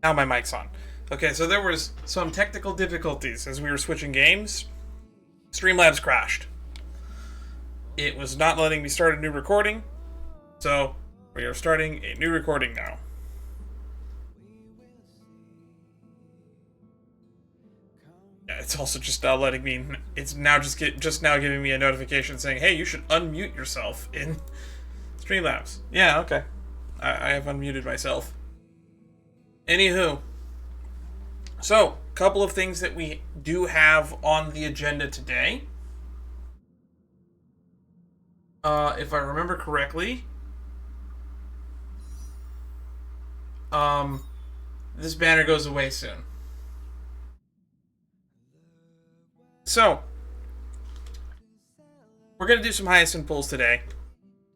Now my mic's on. Okay, so there was some technical difficulties as we were switching games. Streamlabs crashed. It was not letting me start a new recording, so we are starting a new recording now. Yeah, it's also just now letting me. It's now just now giving me a notification saying, "Hey, you should unmute yourself in Streamlabs." Yeah, okay. I have unmuted myself. Anywho, so a couple of things that we do have on the agenda today. If I remember correctly, this banner goes away soon. So, we're going to do some Hyacine Pulls today.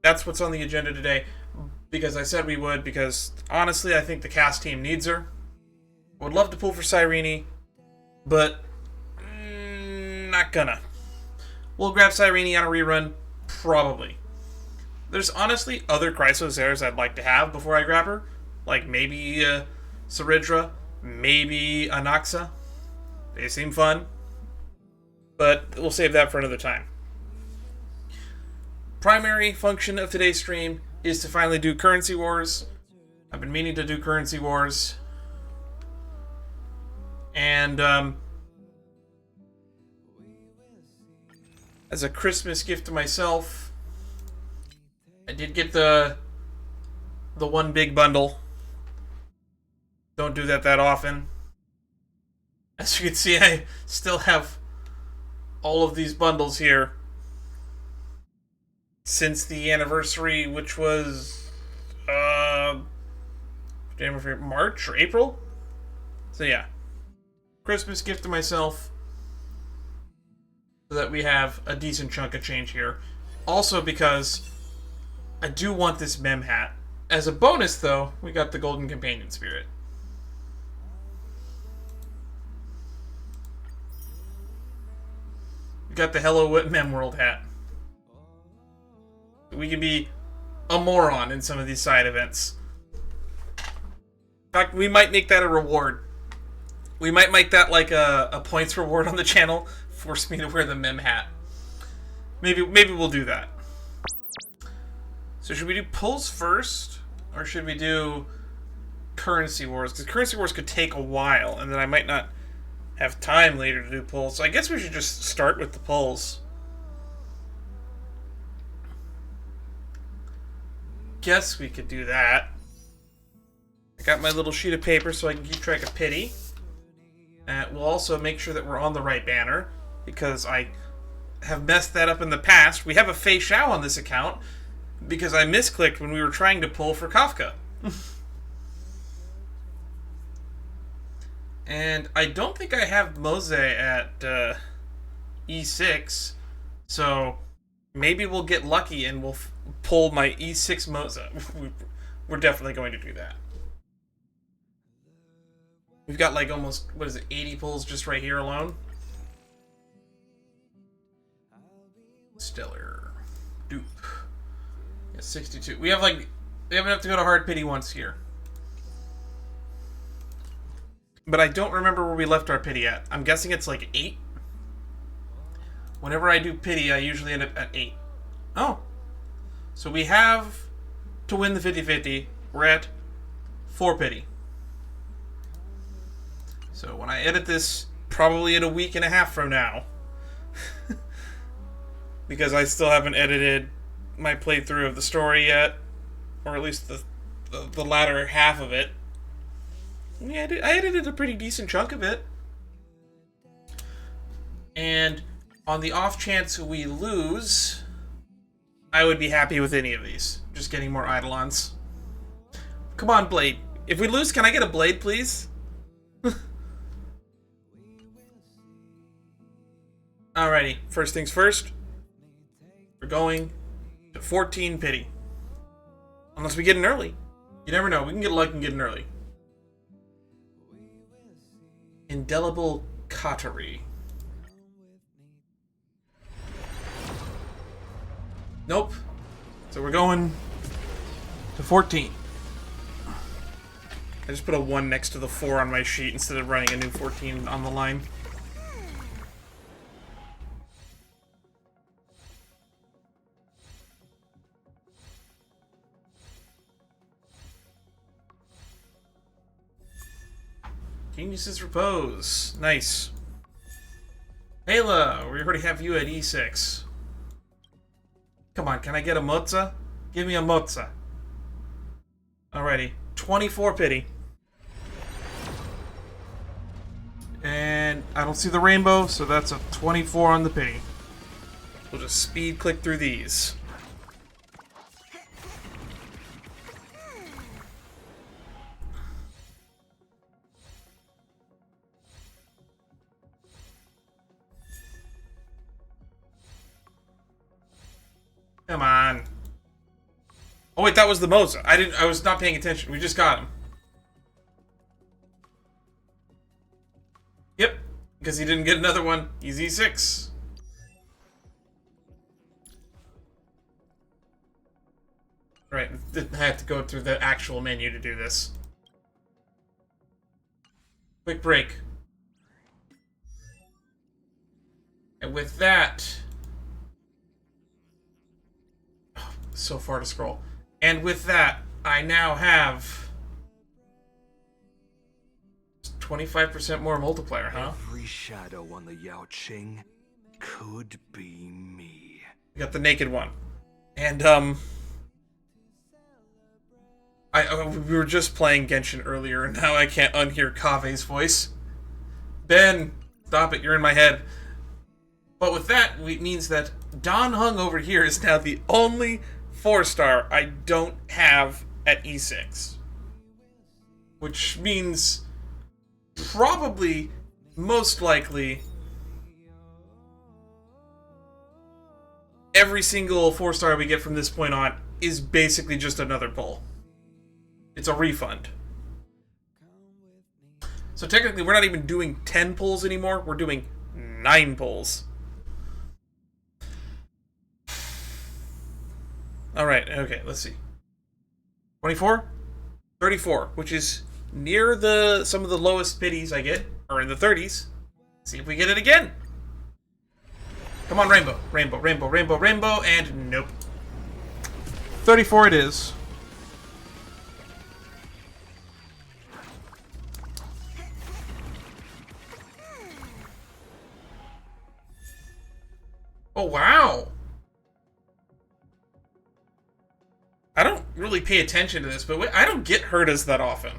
That's what's on the agenda today, because I said we would, because honestly, I think the cast team needs her. Would love to pull for Cyrene, but not gonna. We'll grab Cyrene on a rerun, probably. There's honestly other Chrysosaurs I'd like to have before I grab her, like maybe Saridra, maybe Anaxa. They seem fun. But we'll save that for another time. Primary function of today's stream is to finally do Currency Wars. I've been meaning to do Currency Wars. And as a Christmas gift to myself, I did get the one big bundle. Don't do that often. As you can see, I still have all of these bundles here since the anniversary, which was March or April. So yeah, Christmas gift to myself, so that we have a decent chunk of change here. Also because I do want this mem hat. As a bonus though, we got the Golden Companion Spirit. We got the Hello Mem World hat. We can be a moron in some of these side events. In fact, we might make that a reward. We might make that like a points reward on the channel. Force me to wear the mem hat. Maybe we'll do that. So should we do pulls first? Or should we do Currency Wars? Because Currency Wars could take a while, and then I might not have time later to do pulls. So I guess we should just start with the pulls. Guess we could do that. I got my little sheet of paper so I can keep track of pity. We'll also make sure that we're on the right banner, because I have messed that up in the past. We have a Fei Shao on this account because I misclicked when we were trying to pull for Kafka. And I don't think I have Mose at E6, so maybe we'll get lucky and we'll pull my E6 Mose. We're definitely going to do that. We've got like almost, 80 pulls just right here alone. Stellar. Dupe. Yeah, 62. We have enough to go to hard pity once here. But I don't remember where we left our pity at. I'm guessing it's like 8. Whenever I do pity, I usually end up at 8. Oh. So we have to win the 50-50. We're at 4 pity. So when I edit this, probably in a week and a half from now, because I still haven't edited my playthrough of the story yet, or at least the latter half of it. Yeah, I edited a pretty decent chunk of it. And on the off chance we lose, I would be happy with any of these. Just getting more Eidolons. Come on, Blade. If we lose, can I get a Blade, please? Alrighty, first things first. We're going to 14 pity. Unless we get an early. You never know. We can get lucky and get an early. Indelible Cautery. Nope. So we're going to 14. I just put a 1 next to the 4 on my sheet instead of running a new 14 on the line. Genius's Repose. Nice. Ayla, we already have you at E6. Come on, can I get a Mozza? Give me a Mozza. Alrighty. 24 pity. And I don't see the rainbow, so that's a 24 on the pity. We'll just speed click through these. Come on. Oh wait, that was the Mozza. I was not paying attention. We just got him. Yep. Because he didn't get another one. He's E6. Right. I have to go through the actual menu to do this. Quick break. And with that... so far to scroll. And with that, I now have 25% more multiplier, huh? Every shadow on the Yao Qing could be me. We got the naked one. And, we were just playing Genshin earlier, and now I can't unhear Kave's voice. Ben, stop it, you're in my head. But with that, it means that Don Hung over here is now the only 4-star I don't have at E6. Which means probably, most likely, every single 4-star we get from this point on is basically just another pull. It's a refund. So technically we're not even doing 10 pulls anymore, we're doing 9 pulls. Alright, okay, let's see. 24? 34, which is near some of the lowest pities I get, or in the 30s. See if we get it again. Come on, rainbow. Rainbow, rainbow, rainbow, rainbow, and nope. 34 it is. Oh, wow. I don't really pay attention to this, but I don't get Herdas that often.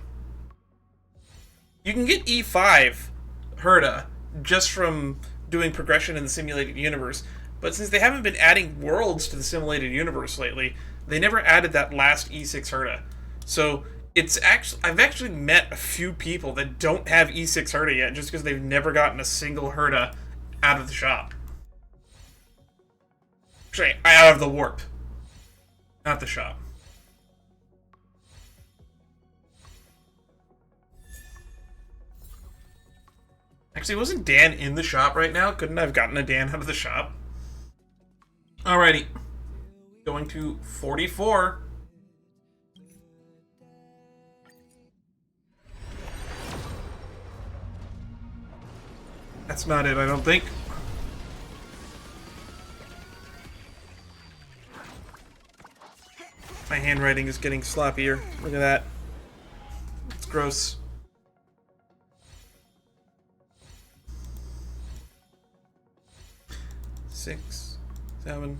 You can get E5 Herda just from doing progression in the simulated universe, but since they haven't been adding worlds to the simulated universe lately, they never added that last E6 Herda. So I've actually met a few people that don't have E6 Herda yet, just because they've never gotten a single Herda out of the shop. Actually, out of the warp, not the shop. Actually, wasn't Dan in the shop right now? Couldn't I have gotten a Dan out of the shop? Alrighty. Going to 44. That's not it, I don't think. My handwriting is getting sloppier. Look at that. It's gross. Six, 7,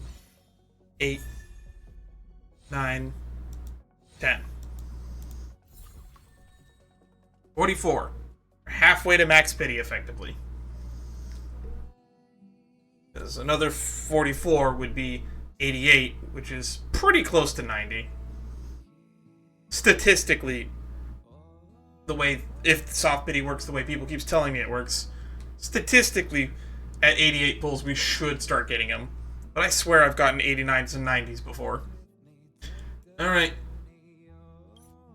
8, 9, 10. 44. Halfway to max pity, effectively. Because another 44 would be 88, which is pretty close to 90. Statistically, if soft pity works the way people keep telling me it works, statistically, at 88 pulls, we should start getting them. But I swear I've gotten 89s and 90s before. Alright.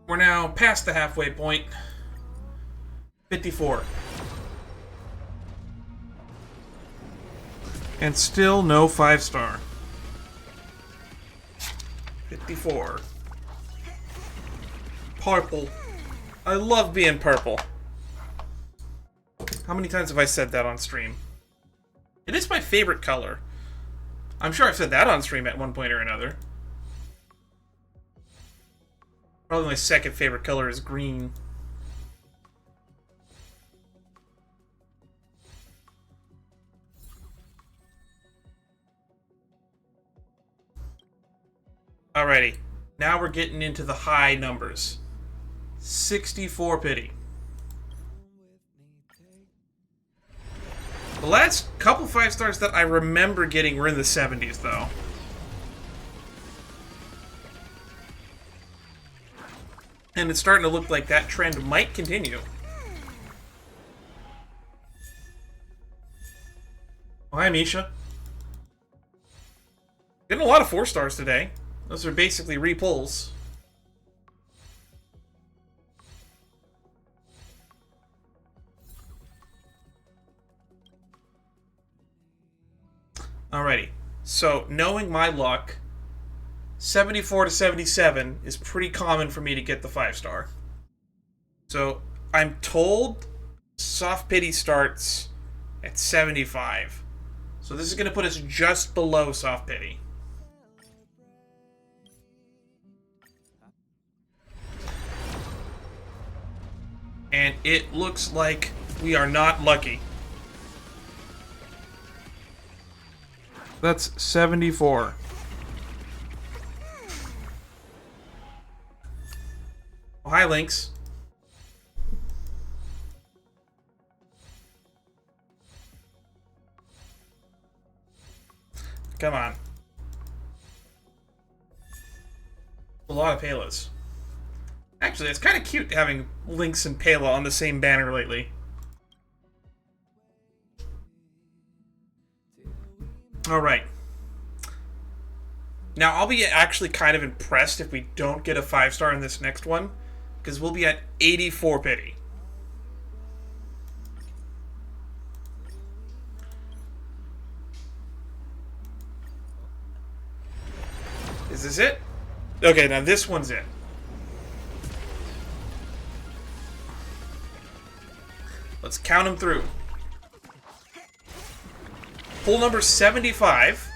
We're now past the halfway point. 54. And still no 5-star. 54. Purple. I love being purple. How many times have I said that on stream? It is my favorite color. I'm sure I've said that on stream at one point or another. Probably my second favorite color is green. Alrighty. Now we're getting into the high numbers. 64 pity. The last couple 5 stars that I remember getting were in the 70s, though. And it's starting to look like that trend might continue. Oh, hi, Misha. Getting a lot of 4 stars today. Those are basically re-pulls. Alrighty. So, knowing my luck, 74 to 77 is pretty common for me to get the 5 star. So, I'm told soft pity starts at 75. So this is going to put us just below soft pity. And it looks like we are not lucky. That's 74. Oh, hi, Lynx. Come on. A lot of Palas. Actually, it's kind of cute having Lynx and Pala on the same banner lately. Alright. Now, I'll be actually kind of impressed if we don't get a 5 star in this next one, because we'll be at 84 pity. Is this it? Okay, now this one's it. Let's count them through. Pull number 75.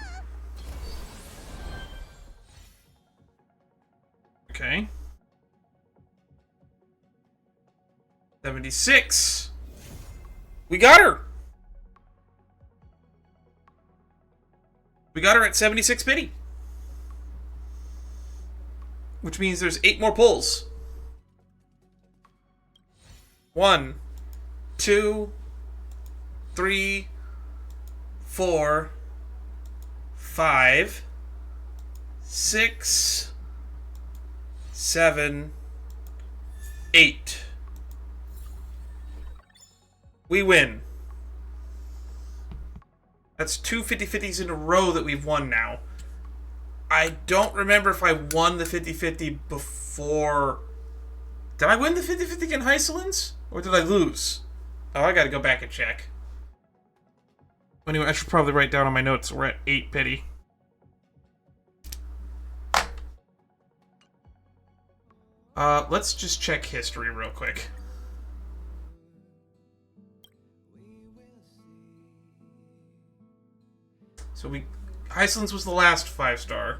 Okay. 76. We got her. We got her at 76 pity. Which means there's 8 more pulls. 1, 2, 3, 4, 5, 6, 7, 8. We win. That's 2 50-50s in a row that we've won now. I don't remember if I won the 50-50 before. Did I win the 50-50 in Hyacines? Or did I lose? Oh, I gotta go back and check. Anyway, I should probably write down on my notes we're at 8 pity. Let's just check history real quick. So Hyacines was the last 5 star.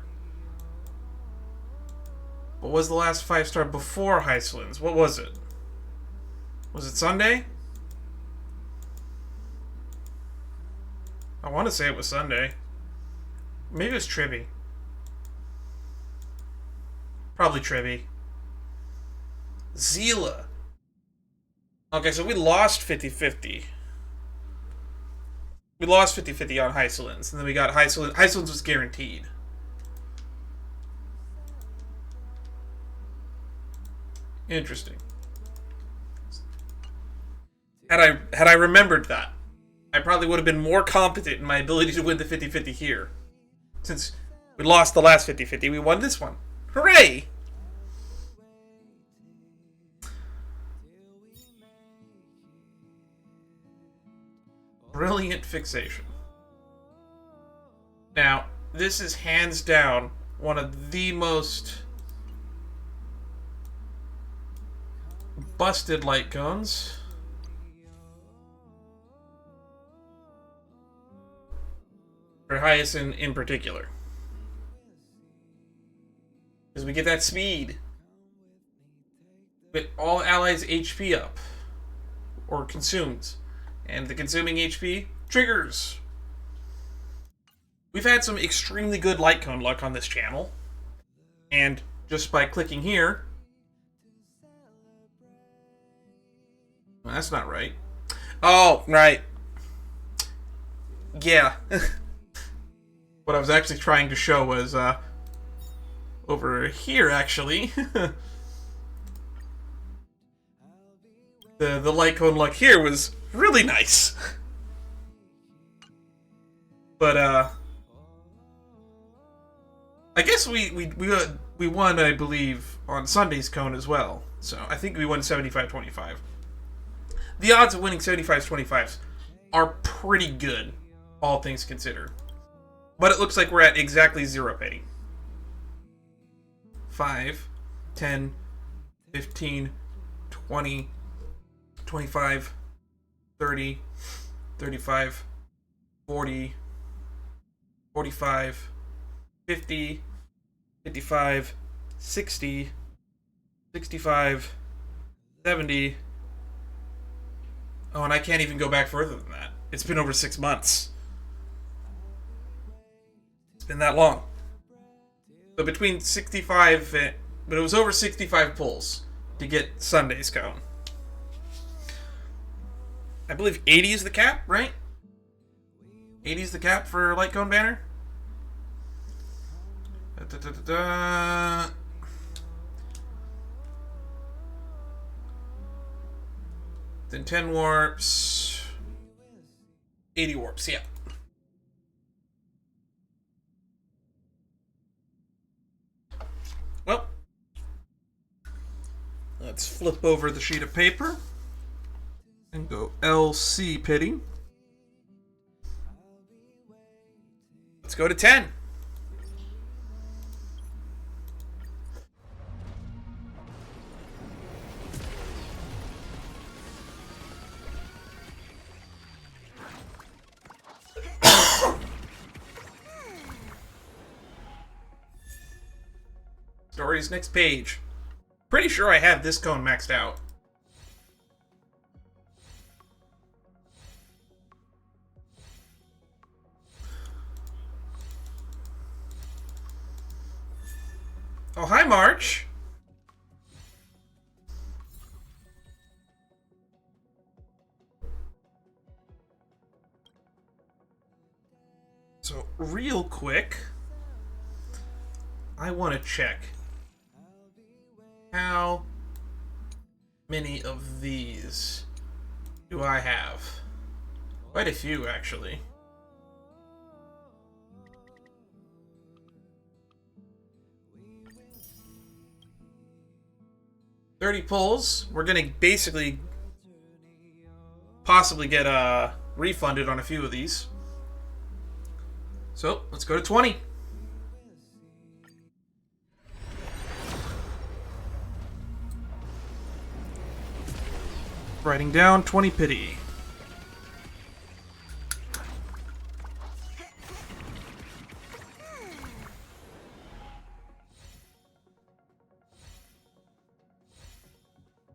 What was the last 5 star before Hyacines? What was it? Was it Sunday? I want to say it was Sunday. Maybe it was Tribby. Probably Tribby. Zila. Okay, so we lost 50-50. We lost 50-50 on Hyacines, and then we got Hyacines. Hyacines was guaranteed. Interesting. Had I remembered that, I probably would have been more competent in my ability to win the 50-50 here. Since we lost the last 50-50, we won this one. Hooray! Brilliant fixation. Now, this is hands down one of the most busted light cones. For Hyacine in particular. Because we get that speed. With all allies' HP up. Or consumed. And the consuming HP triggers. We've had some extremely good light cone luck on this channel. And just by clicking here... Well, that's not right. Oh, right. Yeah. What I was actually trying to show was, over here, actually. The light cone luck here was really nice. But, I guess we won, I believe, on Sunday's cone as well. So, I think we won 75-25. The odds of winning 75-25s are pretty good, all things considered. But it looks like we're at exactly 0 penny. 5, 10, 15, 20, 25, 30, 35, 40, 45, 50, 55, 60, 65, 70. Oh, and I can't even go back further than that. It's been over 6 months. It's been that long. So between 65 and... But it was over 65 pulls to get Sunday's cone. I believe 80 is the cap, right? 80 is the cap for light cone banner? Then 10 warps. 80 warps, yeah. Well, let's flip over the sheet of paper and go LC pity. Let's go to 10. Story's next page. Pretty sure I have this cone maxed out. Oh, hi, March. So, real quick, I want to check how many of these do I have? Quite a few, actually. $30 pulls. We're gonna basically possibly get refunded on a few of these. So let's go to 20. Writing down 20 pity.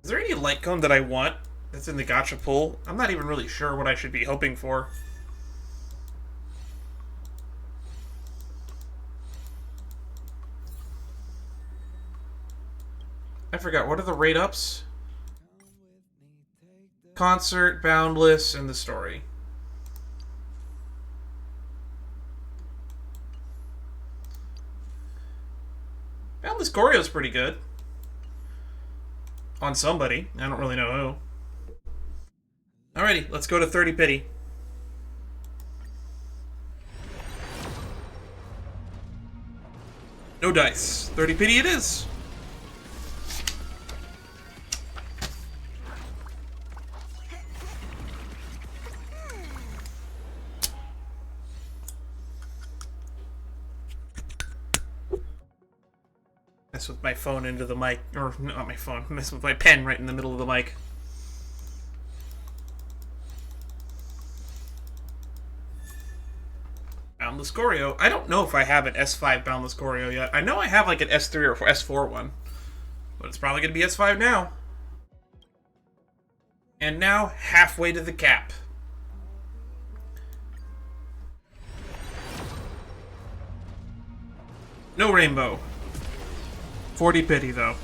Is there any light cone that I want that's in the gacha pull? I'm not even really sure what I should be hoping for. I forgot, what are the rate ups? Concert, Boundless, and the story. Boundless Choreo's pretty good. On somebody. I don't really know who. Alrighty, let's go to 30 pity. No dice. 30 pity it is. Mess with my phone into the mic. Or, not my phone. Mess with my pen right in the middle of the mic. Boundless Goryo. I don't know if I have an S5 Boundless Goryo yet. I know I have like an S3 or S4 one. But it's probably going to be S5 now. And now, halfway to the cap. No rainbow. 40 pity, though.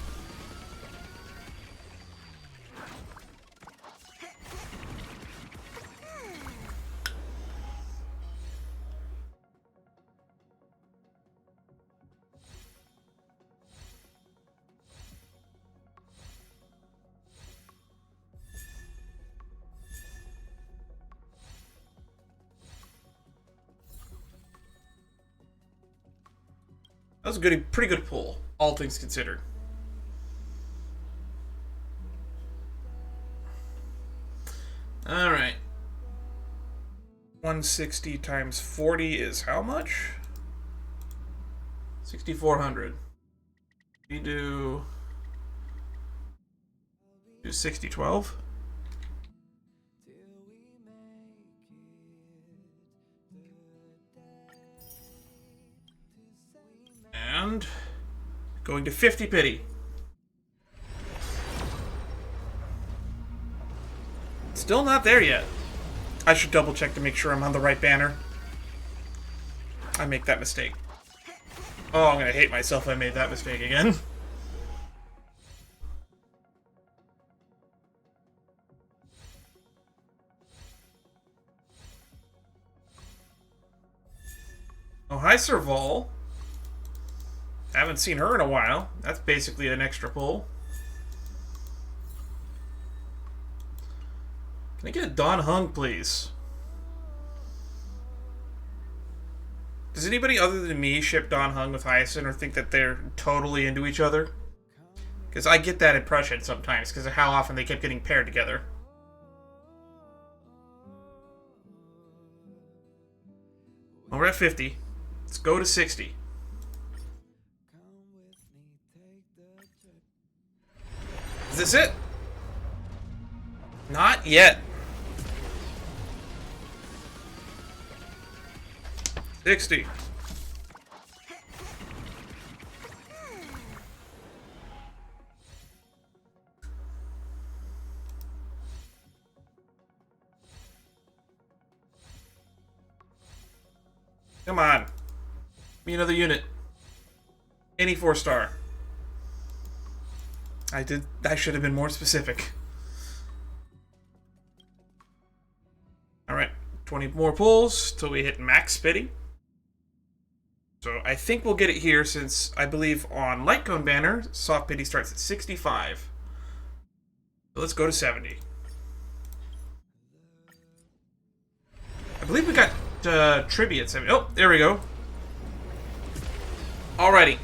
That was a pretty good pull, all things considered. Alright. 160 times 40 is how much? 6,400. We do 6012. And going to 50 pity. Still not there yet. I should double check to make sure I'm on the right banner. I make that mistake. Oh, I'm gonna hate myself if I made that mistake again. Oh, hi, Serval. Haven't seen her in a while. That's basically an extra pull. Can I get a Don Hung, please? Does anybody other than me ship Don Hung with Hyacine or think that they're totally into each other? Because I get that impression sometimes because of how often they kept getting paired together. Well, we're at 50. Let's go to 60. Is this it? Not yet. 60. Come on. Be another unit. Any 4-star. I should have been more specific. Alright, 20 more pulls till we hit max pity. So I think we'll get it here since I believe on Light Cone banner, soft pity starts at 65. So let's go to 70. I believe we got Tribby at 70. Oh, there we go. Alrighty.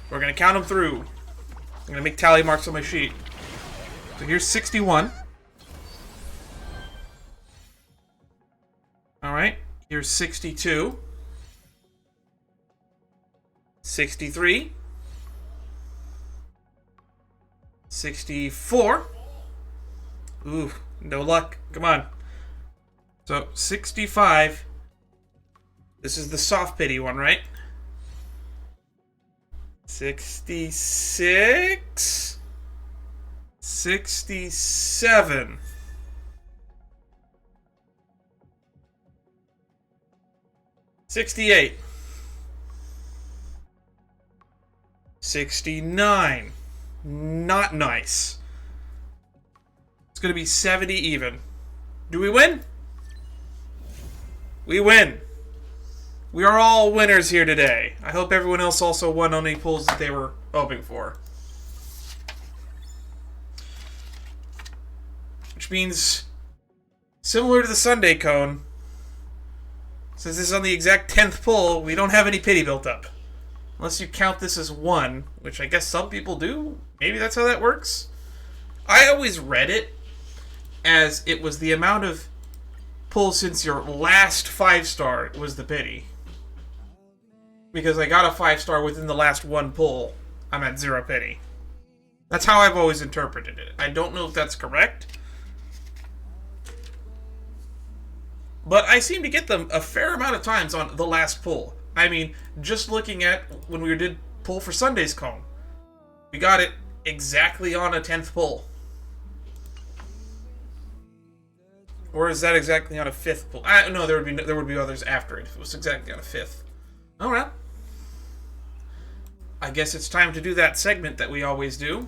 We're going to count them through. I'm going to make tally marks on my sheet. So here's 61. Alright. Here's 62. 63. 64. Ooh, no luck. Come on. So, 65. This is the soft pity one, right? 66. 67. 68. 69. Not nice. It's going to be 70 even. Do we win? We win. We are all winners here today. I hope everyone else also won on any pulls that they were hoping for. Which means, similar to the Sunday cone, since this is on the exact 10th pull, we don't have any pity built up. Unless you count this as 1, which I guess some people do. Maybe that's how that works. I always read it as it was the amount of pulls since your last 5-star was the pity. because I got a 5-star within the last one pull, I'm at 0 pity. That's how I've always interpreted it. I don't know if that's correct, but I seem to get them a fair amount of times on the last pull. I mean, just looking at when we did pull for Sunday's Cone, we got it exactly on a 10th pull. Or is that exactly on a 5th pull? No, there would be others after it if it was exactly on a 5th. All right. I guess it's time to do that segment that we always do.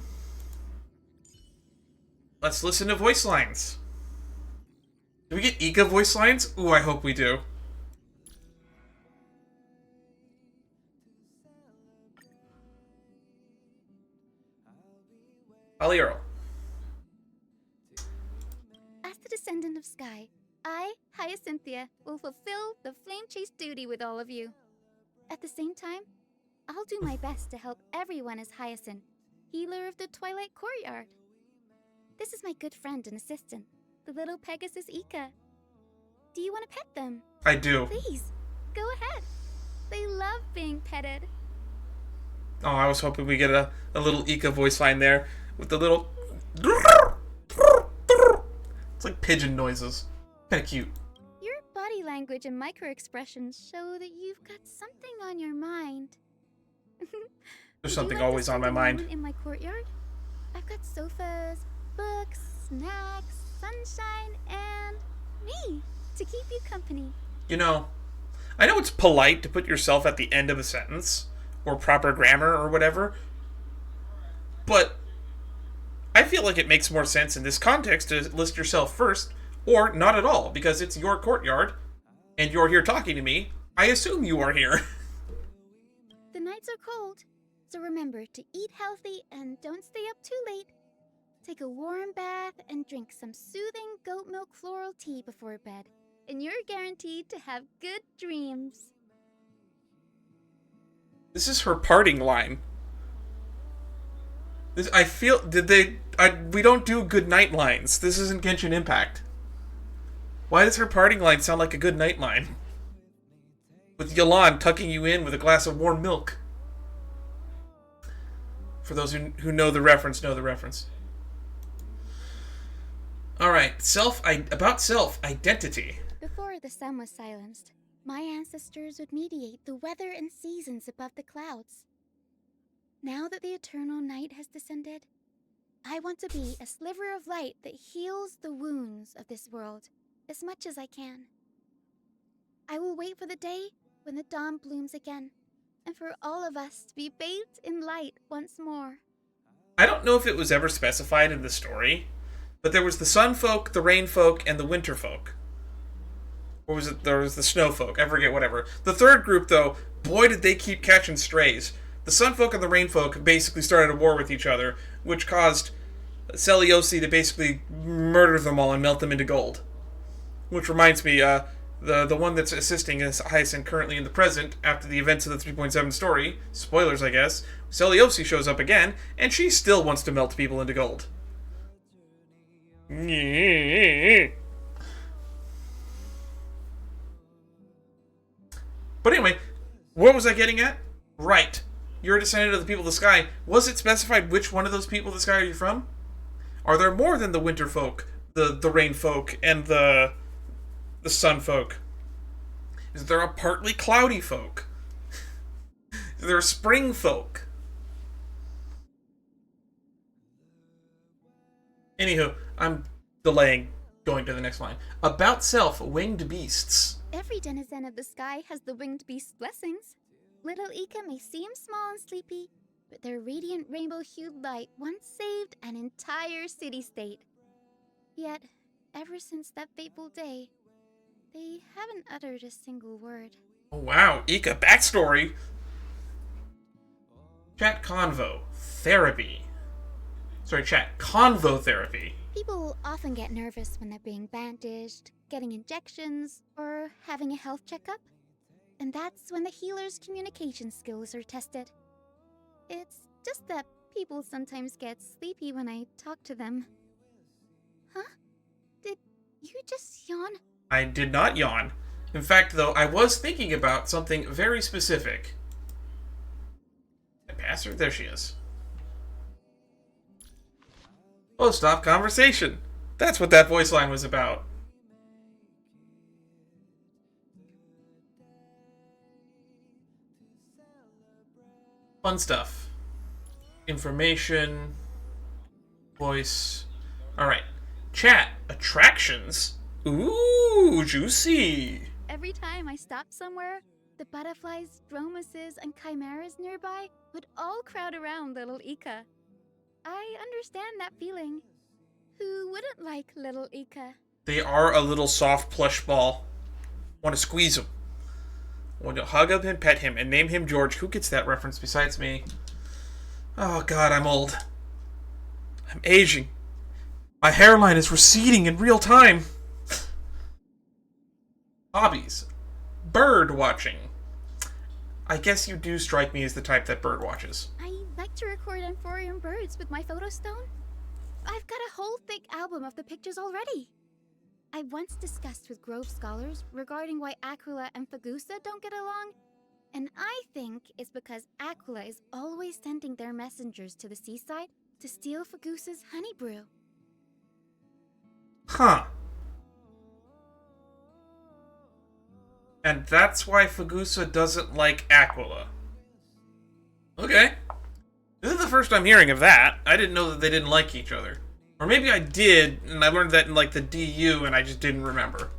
Let's listen to voice lines. Do we get Ika voice lines? Ooh, I hope we do. Aliero. As the descendant of Sky, I, Hyacinthia, will fulfill the flame chase duty with all of you. At the same time, I'll do my best to help everyone as Hyacin, healer of the Twilight Courtyard. This is my good friend and assistant, the little Pegasus Ika. Do you want to pet them? I do. Please, go ahead. They love being petted. Oh, I was hoping we get a little Ika voice line there with the little... It's like pigeon noises. Kind of cute. Your body language and micro-expressions show that you've got something on your mind. There's something always on my mind. In my courtyard, I've got sofas, books, snacks, sunshine, and me to keep you company. You know, I know it's polite to put yourself at the end of a sentence, or proper grammar or whatever, but I feel like it makes more sense in this context to list yourself first, or not at all, because it's your courtyard, and you're here talking to me. I assume you are here. The nights are cold, so remember to eat healthy and don't stay up too late. Take a warm bath and drink some soothing goat milk floral tea before bed, and you're guaranteed to have good dreams. This is her parting line. I feel... we don't do good night lines. This isn't Genshin Impact. Why does her parting line sound like a good night line? With Yolan tucking you in with a glass of warm milk. For those who know the reference, know the reference. Alright, about self-identity. Before the sun was silenced, my ancestors would mediate the weather and seasons above the clouds. Now that the eternal night has descended, I want to be a sliver of light that heals the wounds of this world as much as I can. I will wait for the day when the dawn blooms again, and for all of us to be bathed in light once more. I don't know if it was ever specified in the story, but there was the sun folk, the rain folk, and the winter folk. Or was it, there was the snow folk, I forget, whatever. The third group, though, boy did they keep catching strays. The sun folk and the rain folk basically started a war with each other, which caused Celiosi to basically murder them all and melt them into gold. Which reminds me, the one that's assisting is Hyacin currently in the present, after the events of the 3.7 story, spoilers I guess, Celiosi shows up again, and she still wants to melt people into gold. But anyway, what was I getting at? Right. You're a descendant of the people of the sky. Was it specified which one of those people of the sky are you from? Are there more than the winter folk, the rain folk, and the sun folk? Is there a partly cloudy folk? Is there a spring folk? Anywho, I'm delaying going to the next line. About self, winged beasts. Every denizen of the sky has the winged beast's blessings. Little Ika may seem small and sleepy, but their radiant rainbow-hued light once saved an entire city-state. Yet, ever since that fateful day, they haven't uttered a single word. Oh wow, Ika backstory. Chat convo therapy. Sorry, chat convo therapy. People often get nervous when they're being bandaged, getting injections, or having a health checkup. And that's when the healer's communication skills are tested. It's just that people sometimes get sleepy when I talk to them. Huh? Did you just yawn? I did not yawn. In fact, though, I was thinking about something very specific. pass her? There she is. Oh, stop conversation. That's what that voice line was about. Fun stuff. Information. Voice. Alright. Chat. Attractions. Ooh, juicy. Every time I stopped somewhere, the butterflies, dromuses, and chimeras nearby would all crowd around little Ika. I understand that feeling. Who wouldn't like little Ika? They are a little soft plush ball. Want to squeeze him. Want to hug him and pet him and name him George. Who gets that reference besides me? Oh god, I'm old. I'm aging. My hairline is receding in real time. Hobbies. Bird watching. I guess you do strike me as the type that bird watches. I like to record amphibian birds with my photo stone. I've got a whole thick album of the pictures already. I once discussed with Grove scholars regarding why Aquila and Fagusa don't get along, and I think it's because Aquila is always sending their messengers to the seaside to steal Fagusa's honey brew. Huh. And that's why Fagusa doesn't like Aquila. Okay. This is the first I'm hearing of that. I didn't know that they didn't like each other. Or maybe I did, and I learned that in, like, the DU, and I just didn't remember.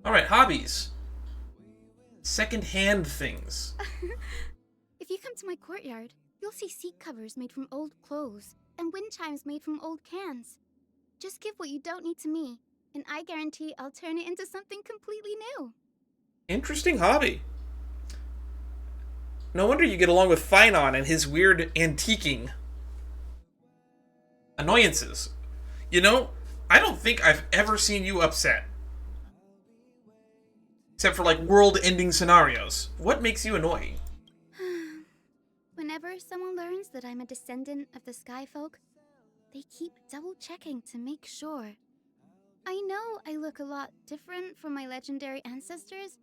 Alright, hobbies. Second-hand things. If you come to my courtyard, you'll see seat covers made from old clothes, and wind chimes made from old cans. Just give what you don't need to me, and I guarantee I'll turn it into something completely new. Interesting hobby. No wonder you get along with Finon and his weird antiquing. Annoyances. You know, I don't think I've ever seen you upset. Except for, like, world-ending scenarios. What makes you annoying? Whenever someone learns that I'm a descendant of the Sky Folk, they keep double-checking to make sure. I know I look a lot different from my legendary ancestors,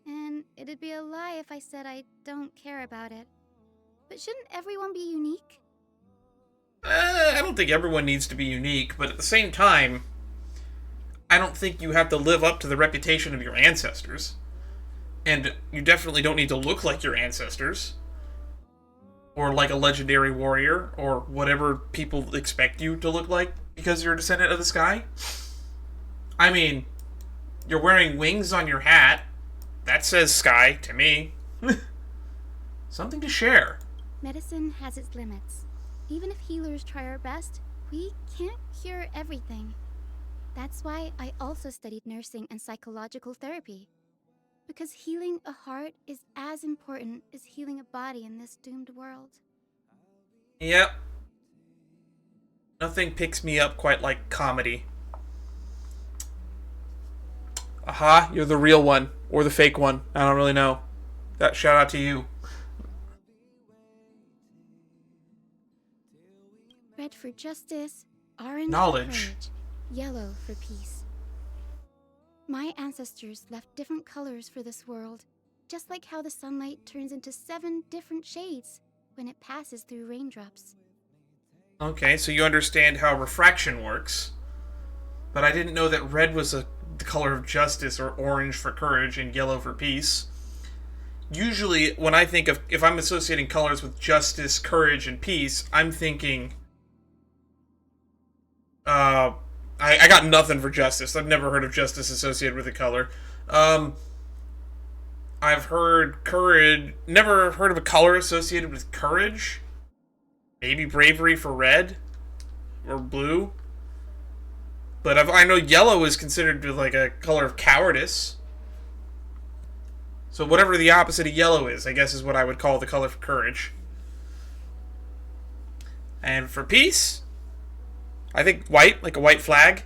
and it'd be a lie if I said I don't care about it. But shouldn't everyone be unique? I don't think everyone needs to be unique, but at the same time, I don't think you have to live up to the reputation of your ancestors. And you definitely don't need to look like your ancestors. Or like a legendary warrior, or whatever people expect you to look like because you're a descendant of the sky. I mean, you're wearing wings on your hat. That says sky to me. Something to share. Medicine has its limits. Even if healers try our best, we can't cure everything. That's why I also studied nursing and psychological therapy. Because healing a heart is as important as healing a body in this doomed world. Yep. Nothing picks me up quite like comedy. Aha, you're the real one. Or the fake one. I don't really know. That shout out to you. Red for justice, orange Knowledge. for courage, yellow for peace. My ancestors left different colors for this world, just like how the sunlight turns into 7 different shades when it passes through raindrops. Okay, so you understand how refraction works. But I didn't know that red was the color of justice, or orange for courage, and yellow for peace. Usually, when I think of, if I'm associating colors with justice, courage, and peace, I'm thinking, I got nothing for justice. I've never heard of justice associated with a color. I've heard courage, never heard of a color associated with courage. Maybe bravery for red, or blue. But I know yellow is considered like a color of cowardice. So whatever the opposite of yellow is, I guess is what I would call the color for courage. And for peace, I think white, like a white flag.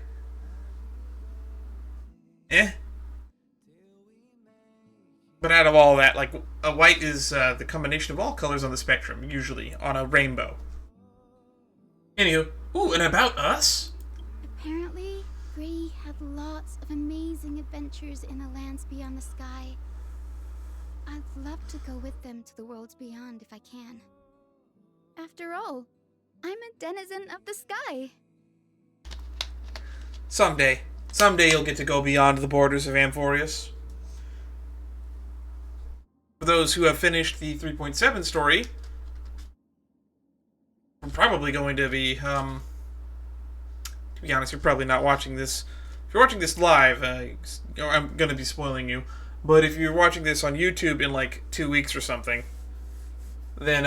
But out of all that, like, a white is the combination of all colors on the spectrum, usually, on a rainbow. Anywho, ooh, and about us? Apparently, Bree had lots of amazing adventures in the lands beyond the sky. I'd love to go with them to the worlds beyond if I can. After all, I'm a denizen of the sky. Someday. Someday you'll get to go beyond the borders of Amphorius. For those who have finished the 3.7 story, I'm probably going to be, to be honest, you're probably not watching this. If you're watching this live, I'm going to be spoiling you. But if you're watching this on YouTube in like 2 weeks or something, then,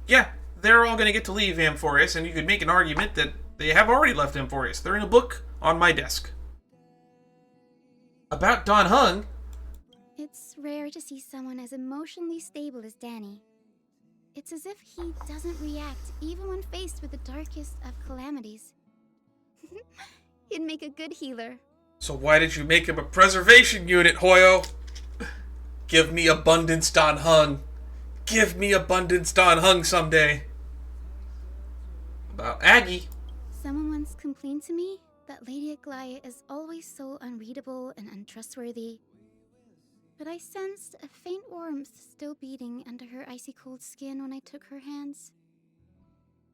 yeah, they're all going to get to leave Amphorius, and you could make an argument that they have already left Amphorius. They're in a book on my desk. About Don Hung. It's rare to see someone as emotionally stable as Danny. It's as if he doesn't react even when faced with the darkest of calamities. He'd make a good healer. So why did you make him a preservation unit, Hoyo? Give me abundance, Don Hung. Give me abundance, Don Hung, someday. About Aggie. Someone once complained to me that Lady Aglaia is always so unreadable and untrustworthy. But I sensed a faint warmth still beating under her icy cold skin when I took her hands.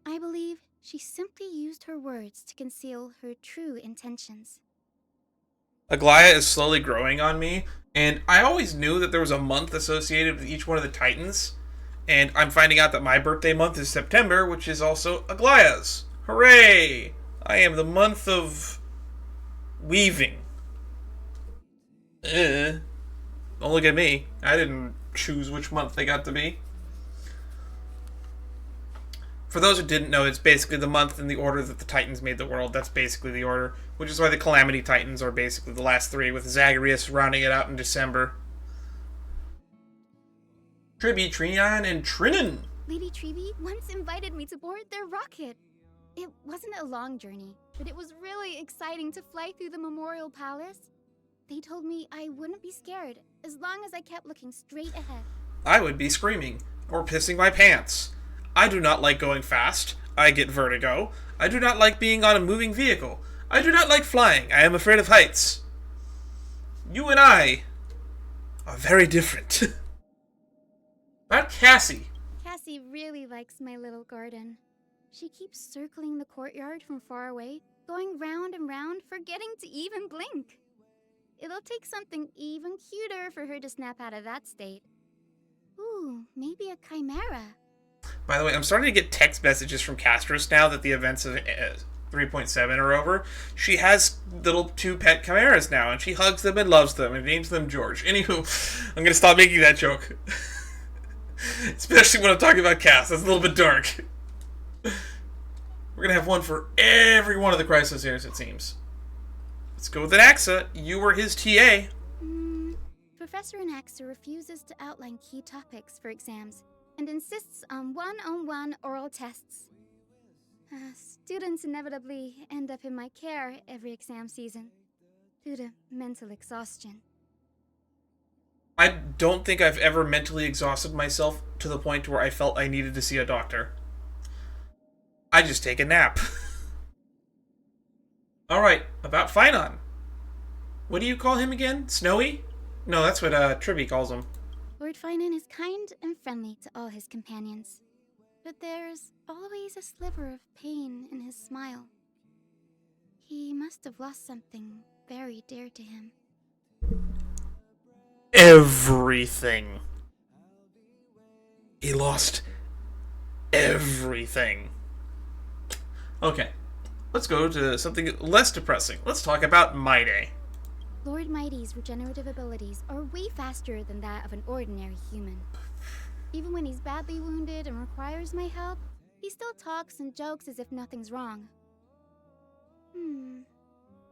I believe she simply used her words to conceal her true intentions. Aglaia is slowly growing on me, and I always knew that there was a month associated with each one of the Titans, and I'm finding out that my birthday month is September, which is also Aglaia's. Hooray! I am the month of weaving. Don't look at me. I didn't choose which month they got to be. For those who didn't know, it's basically the month in the order that the Titans made the world. That's basically the order, which is why the Calamity Titans are basically the last three, with Zagreus rounding it out in December. Tribby, Trion, and Trinan. Lady Tribby once invited me to board their rocket. It wasn't a long journey, but it was really exciting to fly through the Memorial Palace. They told me I wouldn't be scared, as long as I kept looking straight ahead. I would be screaming, or pissing my pants. I do not like going fast. I get vertigo. I do not like being on a moving vehicle. I do not like flying. I am afraid of heights. You and I are very different. About Cassie. Cassie really likes my little garden. She keeps circling the courtyard from far away, going round and round, forgetting to even blink. It'll take something even cuter for her to snap out of that state. Ooh, maybe a chimera. By the way, I'm starting to get text messages from Castros now that the events of 3.7 are over. She has little 2 pet chimeras now, and she hugs them and loves them and names them George. Anywho, I'm going to stop making that joke. Especially when I'm talking about Cass. That's a little bit dark. We're going to have one for every one of the Chrysosairs, it seems. Let's go with Anaxa. You were his TA. Professor Anaxa refuses to outline key topics for exams and insists on one-on-one oral tests. Students inevitably end up in my care every exam season due to mental exhaustion. I don't think I've ever mentally exhausted myself to the point where I felt I needed to see a doctor. I just take a nap. Alright, about Phynon. What do you call him again? Snowy? No, that's what Tribby calls him. Lord Phynon is kind and friendly to all his companions, but there's always a sliver of pain in his smile. He must have lost something very dear to him. Everything. He lost everything. Okay, let's go to something less depressing. Let's talk about Mighty. Lord Mighty's regenerative abilities are way faster than that of an ordinary human. Even when he's badly wounded and requires my help, he still talks and jokes as if nothing's wrong.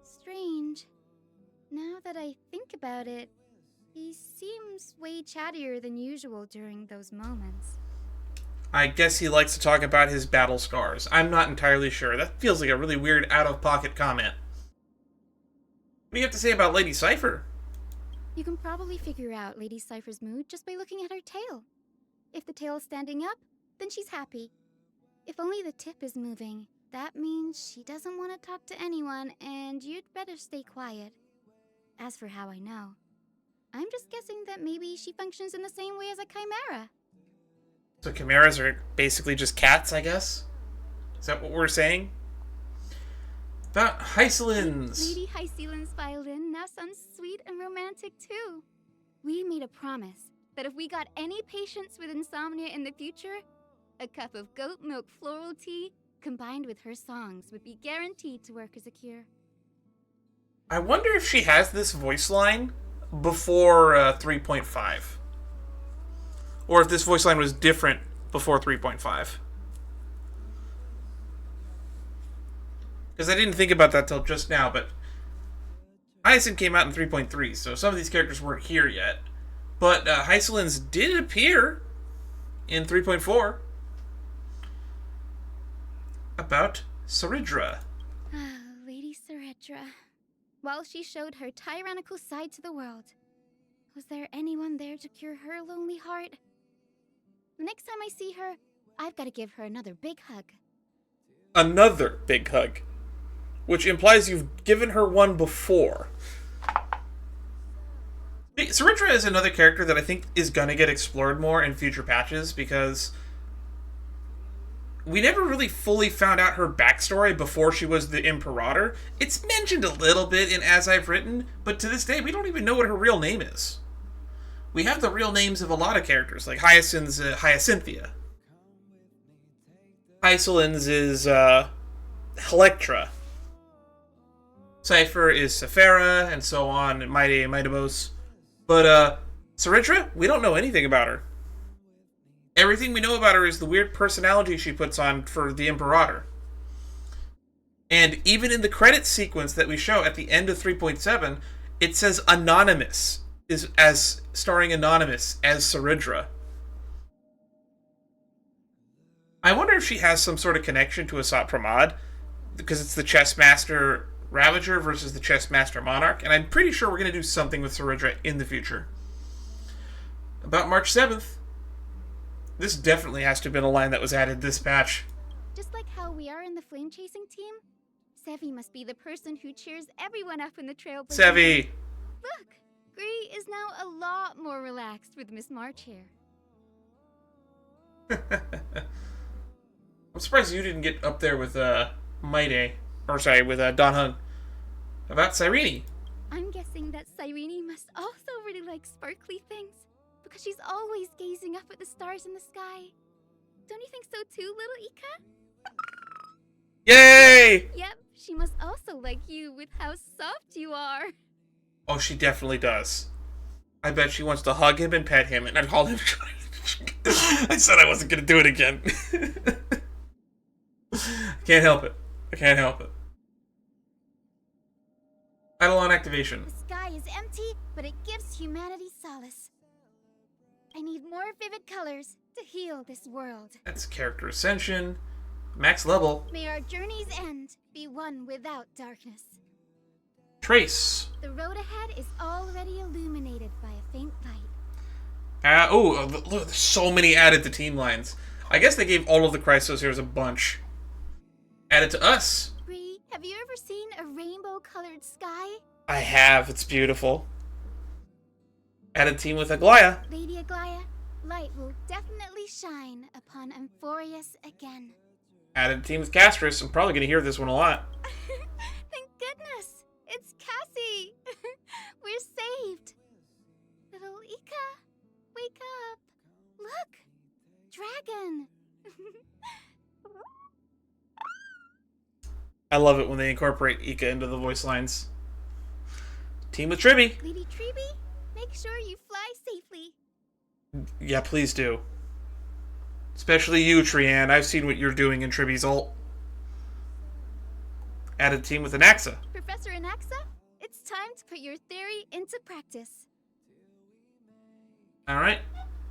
Strange. Now that I think about it, he seems way chattier than usual during those moments. I guess he likes to talk about his battle scars. I'm not entirely sure. That feels like a really weird out-of-pocket comment. What do you have to say about Lady Cypher? You can probably figure out Lady Cypher's mood just by looking at her tail. If the tail is standing up, then she's happy. If only the tip is moving, that means she doesn't want to talk to anyone, and you'd better stay quiet. As for how I know, I'm just guessing that maybe she functions in the same way as a chimera. So chimeras are basically just cats, I guess? Is that what we're saying? About Hyacines. Lady Hyacines' violin now sounds sweet and romantic too. We made a promise that if we got any patients with insomnia in the future, a cup of goat milk floral tea combined with her songs would be guaranteed to work as a cure. I wonder if she has this voice line before 3.5. Or if this voice line was different before 3.5. Because I didn't think about that till just now, but Hyacine came out in 3.3, so some of these characters weren't here yet. But Hyacines did appear in 3.4 about Saridra. Ah, Lady Saridra. While she showed her tyrannical side to the world, was there anyone there to cure her lonely heart? The next time I see her, I've got to give her another big hug. Another big hug. Which implies you've given her one before. Saridra is another character that I think is going to get explored more in future patches, because we never really fully found out her backstory before she was the Imperator. It's mentioned a little bit in As I've Written, but to this day, we don't even know what her real name is. We have the real names of a lot of characters, like Hyacin's Hyacinthia. Hyacines is Electra. Cypher is Sephara, and so on, and Maide and Maidabos. But, Saridra, we don't know anything about her. Everything we know about her is the weird personality she puts on for the Imperator. And even in the credits sequence that we show at the end of 3.7, it says Anonymous, is as starring Anonymous as Saridra. I wonder if she has some sort of connection to Asat Pramod, because it's the Chess Master Ravager versus the Chess Master Monarch, and I'm pretty sure we're going to do something with Saridra in the future. About March 7th, this definitely has to have been a line that was added this patch. Just like how we are in the flame chasing team, Sevi must be the person who cheers everyone up in the trailblazer. Sevi! Look, Gree is now a lot more relaxed with Miss March here. I'm surprised you didn't get up there with Maide, or sorry, with Don Hung. About Cyrene. I'm guessing that Cyrene must also really like sparkly things, because she's always gazing up at the stars in the sky. Don't you think so too, little Ika? Yay! Yep, she must also like you with how soft you are. Oh, she definitely does. I bet she wants to hug him and pet him, and I'd call him. I said I wasn't going to do it again. Can't help it. I can't help it. Eidolon activation. The sky is empty, but it gives humanity solace. I need more vivid colors to heal this world. That's character ascension. Max level. May our journey's end be one without darkness. Trace. The road ahead is already illuminated by a faint light. Look, there's so many added to team lines. I guess they gave all of the Chrysos heroes a bunch. Added to us. Bree, have you ever seen a rainbow-colored sky? I have. It's beautiful. Added team with Aglaya. Lady Aglaya, light will definitely shine upon Amphorius again. Added team with Castris. I'm probably going to hear this one a lot. Thank goodness! It's Cassie! We're saved! Little Ika, wake up! Look! Dragon! I love it when they incorporate Ika into the voice lines. Team with Tribby. Lady Tribby, make sure you fly safely. Yeah, please do. Especially you, Trianne. I've seen what you're doing in Tribby's ult. Added team with Anaxa. Professor Anaxa, it's time to put your theory into practice. Alright.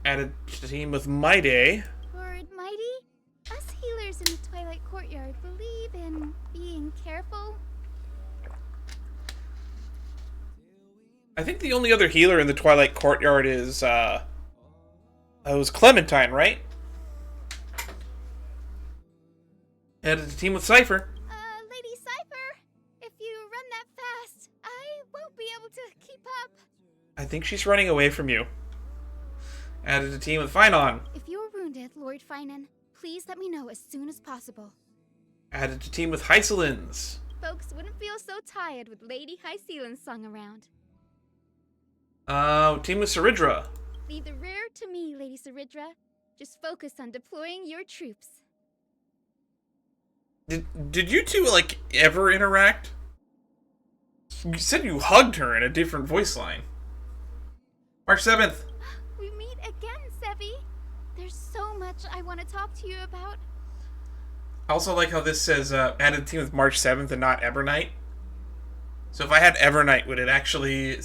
Added team with Maide. Lord Mighty, us healers in the Twilight Courtyard believe in being careful. I think the only other healer in the Twilight Courtyard is, it was Clementine, right? Added a team with Cypher. Lady Cypher, if you run that fast, I won't be able to keep up. I think she's running away from you. Added to team with Finon. If you're wounded, Lord Finan, please let me know as soon as possible. Added to team with Hyacines. Folks wouldn't feel so tired with Lady Hyacine sung around. Team with Saridra. Leave the rear to me, Lady Saridra. Just focus on deploying your troops. Did you two, like, ever interact? You said you hugged her in a different voice line. March 7th. We meet again, Sevi. There's so much I want to talk to you about. I also like how this says added team with March 7th and not Evernight. So if I had Evernight, would it actually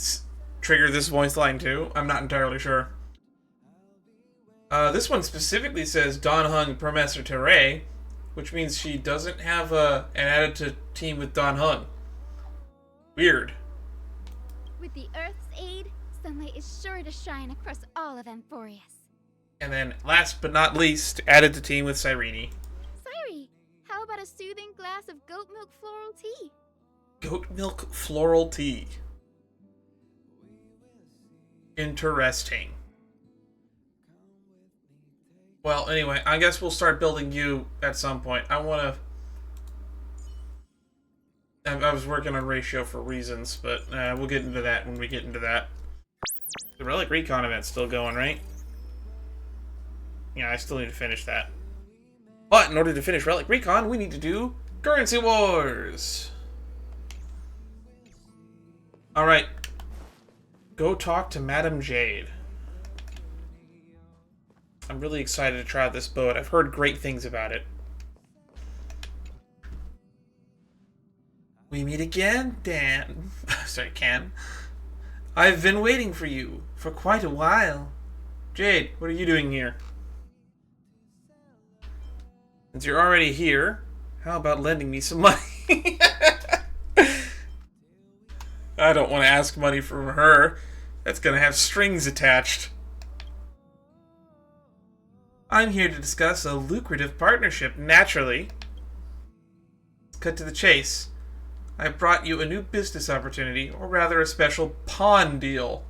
trigger this voice line too? I'm not entirely sure. This one specifically says Don Hung Promesser Terre, which means she doesn't have an added to team with Don Hung. Weird. With the Earth's aid, sunlight is sure to shine across all of Amphorius. And then, last but not least, added to team with Cyrene. Cyrene, how about a soothing glass of goat milk floral tea? Goat milk floral tea. Interesting. Well, anyway, I guess we'll start building you at some point. I was working on ratio for reasons, but we'll get into that when we get into that. The Relic Recon event's still going, right? Yeah, I still need to finish that. But in order to finish Relic Recon, we need to do Currency Wars! Alright. Go talk to Madame Jade. I'm really excited to try out this boat. I've heard great things about it. We meet again, Dan. Sorry, Can. I've been waiting for you for quite a while. Jade, what are you doing here? Since you're already here, how about lending me some money? I don't want to ask money from her. That's gonna have strings attached. I'm here to discuss a lucrative partnership, naturally. Cut to the chase. I brought you a new business opportunity, or rather a special pawn deal.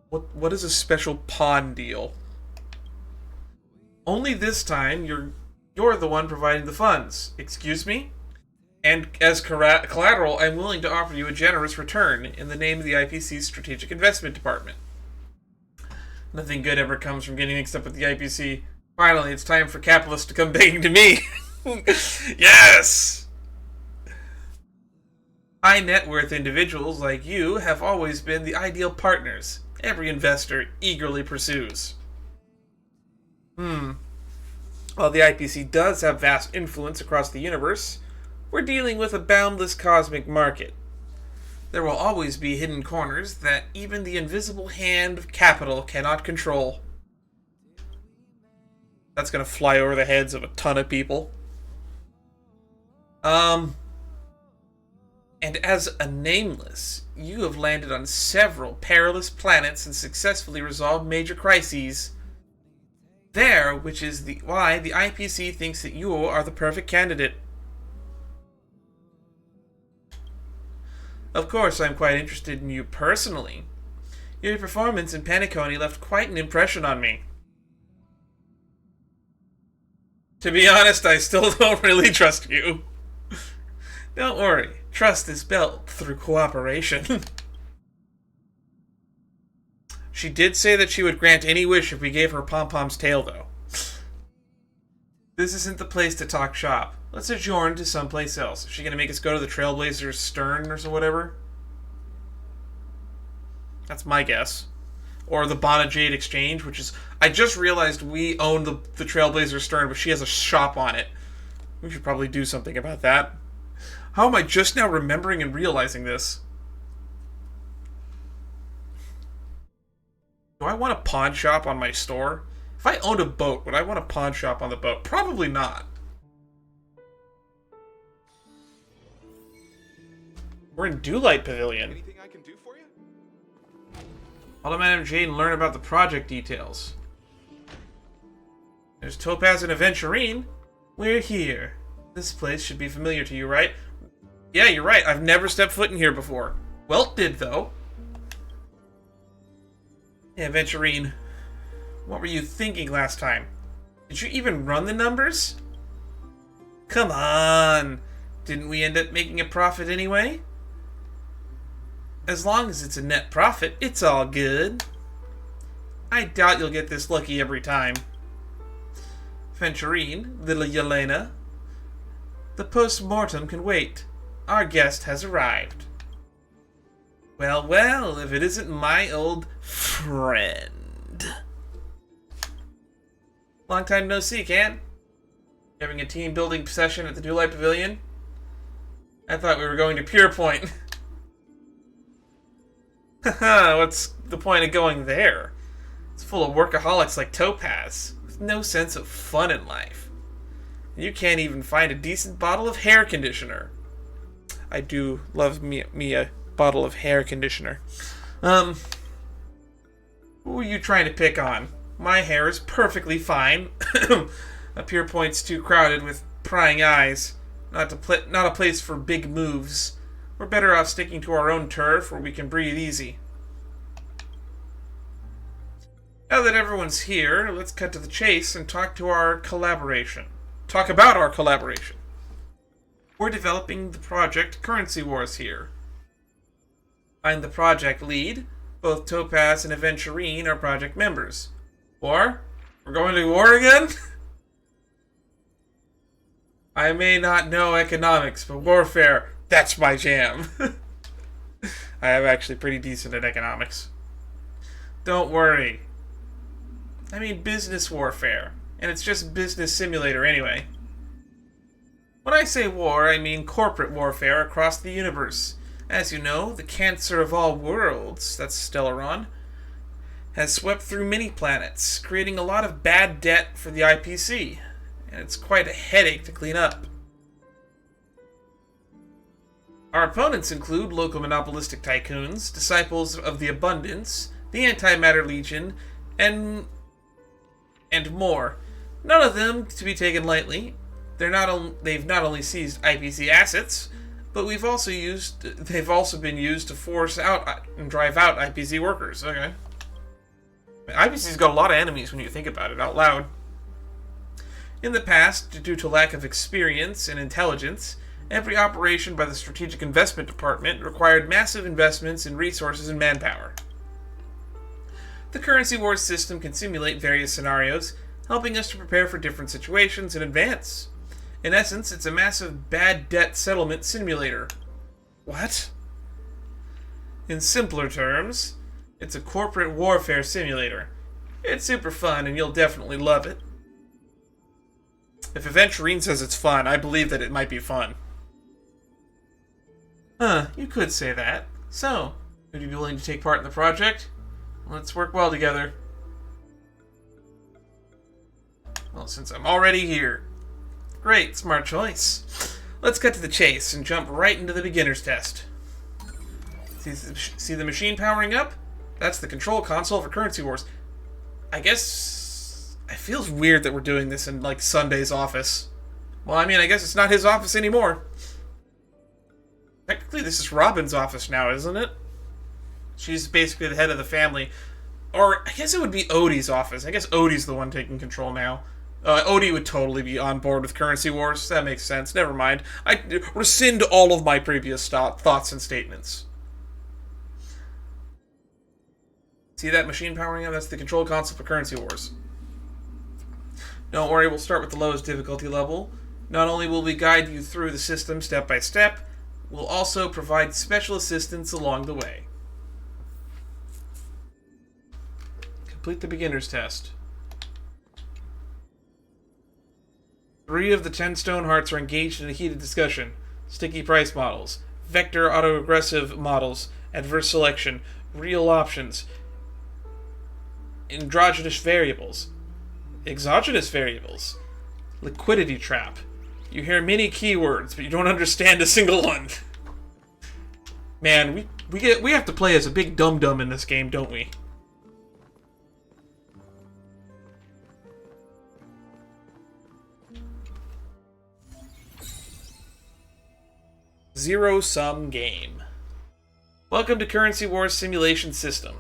What is a special pawn deal? Only this time, you're the one providing the funds. Excuse me? And as collateral, I'm willing to offer you a generous return in the name of the IPC's Strategic Investment Department. Nothing good ever comes from getting mixed up with the IPC. Finally, it's time for capitalists to come begging to me. Yes! High net worth individuals like you have always been the ideal partners every investor eagerly pursues. While the IPC does have vast influence across the universe, we're dealing with a boundless cosmic market. There will always be hidden corners that even the invisible hand of capital cannot control. That's gonna fly over the heads of a ton of people. And as a nameless, you have landed on several perilous planets and successfully resolved major crises. There, which is why the IPC thinks that you are the perfect candidate. Of course, I'm quite interested in you personally. Your performance in Penacony left quite an impression on me. To be honest, I still don't really trust you. Don't worry, trust is built through cooperation. She did say that she would grant any wish if we gave her Pom-Pom's tail, though. This isn't the place to talk shop. Let's adjourn to someplace else. Is she gonna make us go to the Trailblazer's stern or so whatever? That's my guess. Or the Bonna Jade Exchange, which is... I just realized we own the Trailblazer's stern, but she has a shop on it. We should probably do something about that. How am I just now remembering and realizing this? Do I want a pawn shop on my store? If I owned a boat, would I want a pawn shop on the boat? Probably not. We're in Dewlight Pavilion. Anything I can do for you? Follow Madame Jade and learn about the project details. There's Topaz and Aventurine. We're here. This place should be familiar to you, right? Yeah, you're right. I've never stepped foot in here before. Welt did, though. Hey, Venturine, what were you thinking last time? Did you even run the numbers? Come on! Didn't we end up making a profit anyway? As long as it's a net profit, it's all good. I doubt you'll get this lucky every time. Venturine, little Yelena, the post-mortem can wait. Our guest has arrived. Well, well, if it isn't my old friend. Long time no see, Can. Having a team building session at the New Light Pavilion? I thought we were going to Pure Point. Haha, what's the point of going there? It's full of workaholics like Topaz, with no sense of fun in life. You can't even find a decent bottle of hair conditioner. I do love me a bottle of hair conditioner. Who are you trying to pick on? My hair is perfectly fine. A Pure Point's too crowded with prying eyes. Not a place for big moves. We're better off sticking to our own turf where we can breathe easy. Now that everyone's here, let's cut to the chase and talk about our collaboration. We're developing the project Currency Wars here. I'm the project lead. Both Topaz and Aventurine are project members. War? We're going to war again? I may not know economics, but warfare, that's my jam. I am actually pretty decent at economics. Don't worry. I mean business warfare, and it's just business simulator anyway. When I say war, I mean corporate warfare across the universe. As you know, the cancer of all worlds, that's Stellaron, has swept through many planets, creating a lot of bad debt for the IPC, and it's quite a headache to clean up. Our opponents include local monopolistic tycoons, disciples of the Abundance, the Antimatter Legion, and more. None of them to be taken lightly. They've not only seized IPC assets, but they've also been used to force out and drive out IPC workers. Okay. IPC's got a lot of enemies when you think about it out loud. In the past, due to lack of experience and intelligence, every operation by the Strategic Investment Department required massive investments in resources and manpower. The Currency Wars system can simulate various scenarios, helping us to prepare for different situations in advance. In essence, it's a massive bad debt settlement simulator. What? In simpler terms, it's a corporate warfare simulator. It's super fun, and you'll definitely love it. If Aventurine says it's fun, I believe that it might be fun. Huh, you could say that. So, would you be willing to take part in the project? Let's work well together. Well, since I'm already here. Great, smart choice. Let's cut to the chase and jump right into the beginner's test. See the machine powering up? That's the control console for Currency Wars. I guess it feels weird that we're doing this in, like, Sunday's office. Well, I mean, I guess it's not his office anymore. Technically, this is Robin's office now, isn't it? She's basically the head of the family. Or, I guess it would be Odie's office. I guess Odie's the one taking control now. Odie would totally be on board with Currency Wars. That makes sense. Never mind. I rescind all of my previous thoughts and statements. See that machine powering up? That's the control console for Currency Wars. Don't worry, we'll start with the lowest difficulty level. Not only will we guide you through the system step by step, we'll also provide special assistance along the way. Complete the beginner's test. 3 of the 10 Stonehearts are engaged in a heated discussion. Sticky price models, vector autoaggressive models, adverse selection, real options, androgynous variables, exogenous variables, liquidity trap. You hear many keywords, but you don't understand a single one. Man, we have to play as a big dum-dum in this game, don't we? Zero-sum game. Welcome to Currency Wars Simulation System.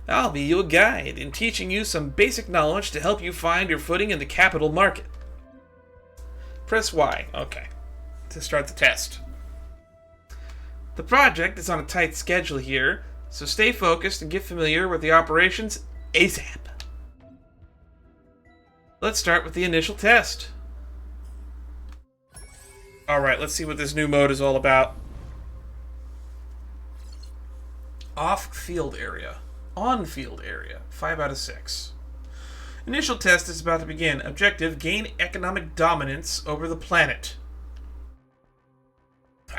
I'll be your guide in teaching you some basic knowledge to help you find your footing in the capital market. Press Y, okay, to start the test. The project is on a tight schedule here, so stay focused and get familiar with the operations ASAP. Let's start with the initial test. Alright, let's see what this new mode is all about. Off-field area. On-field area. 5 out of 6. Initial test is about to begin. Objective, gain economic dominance over the planet.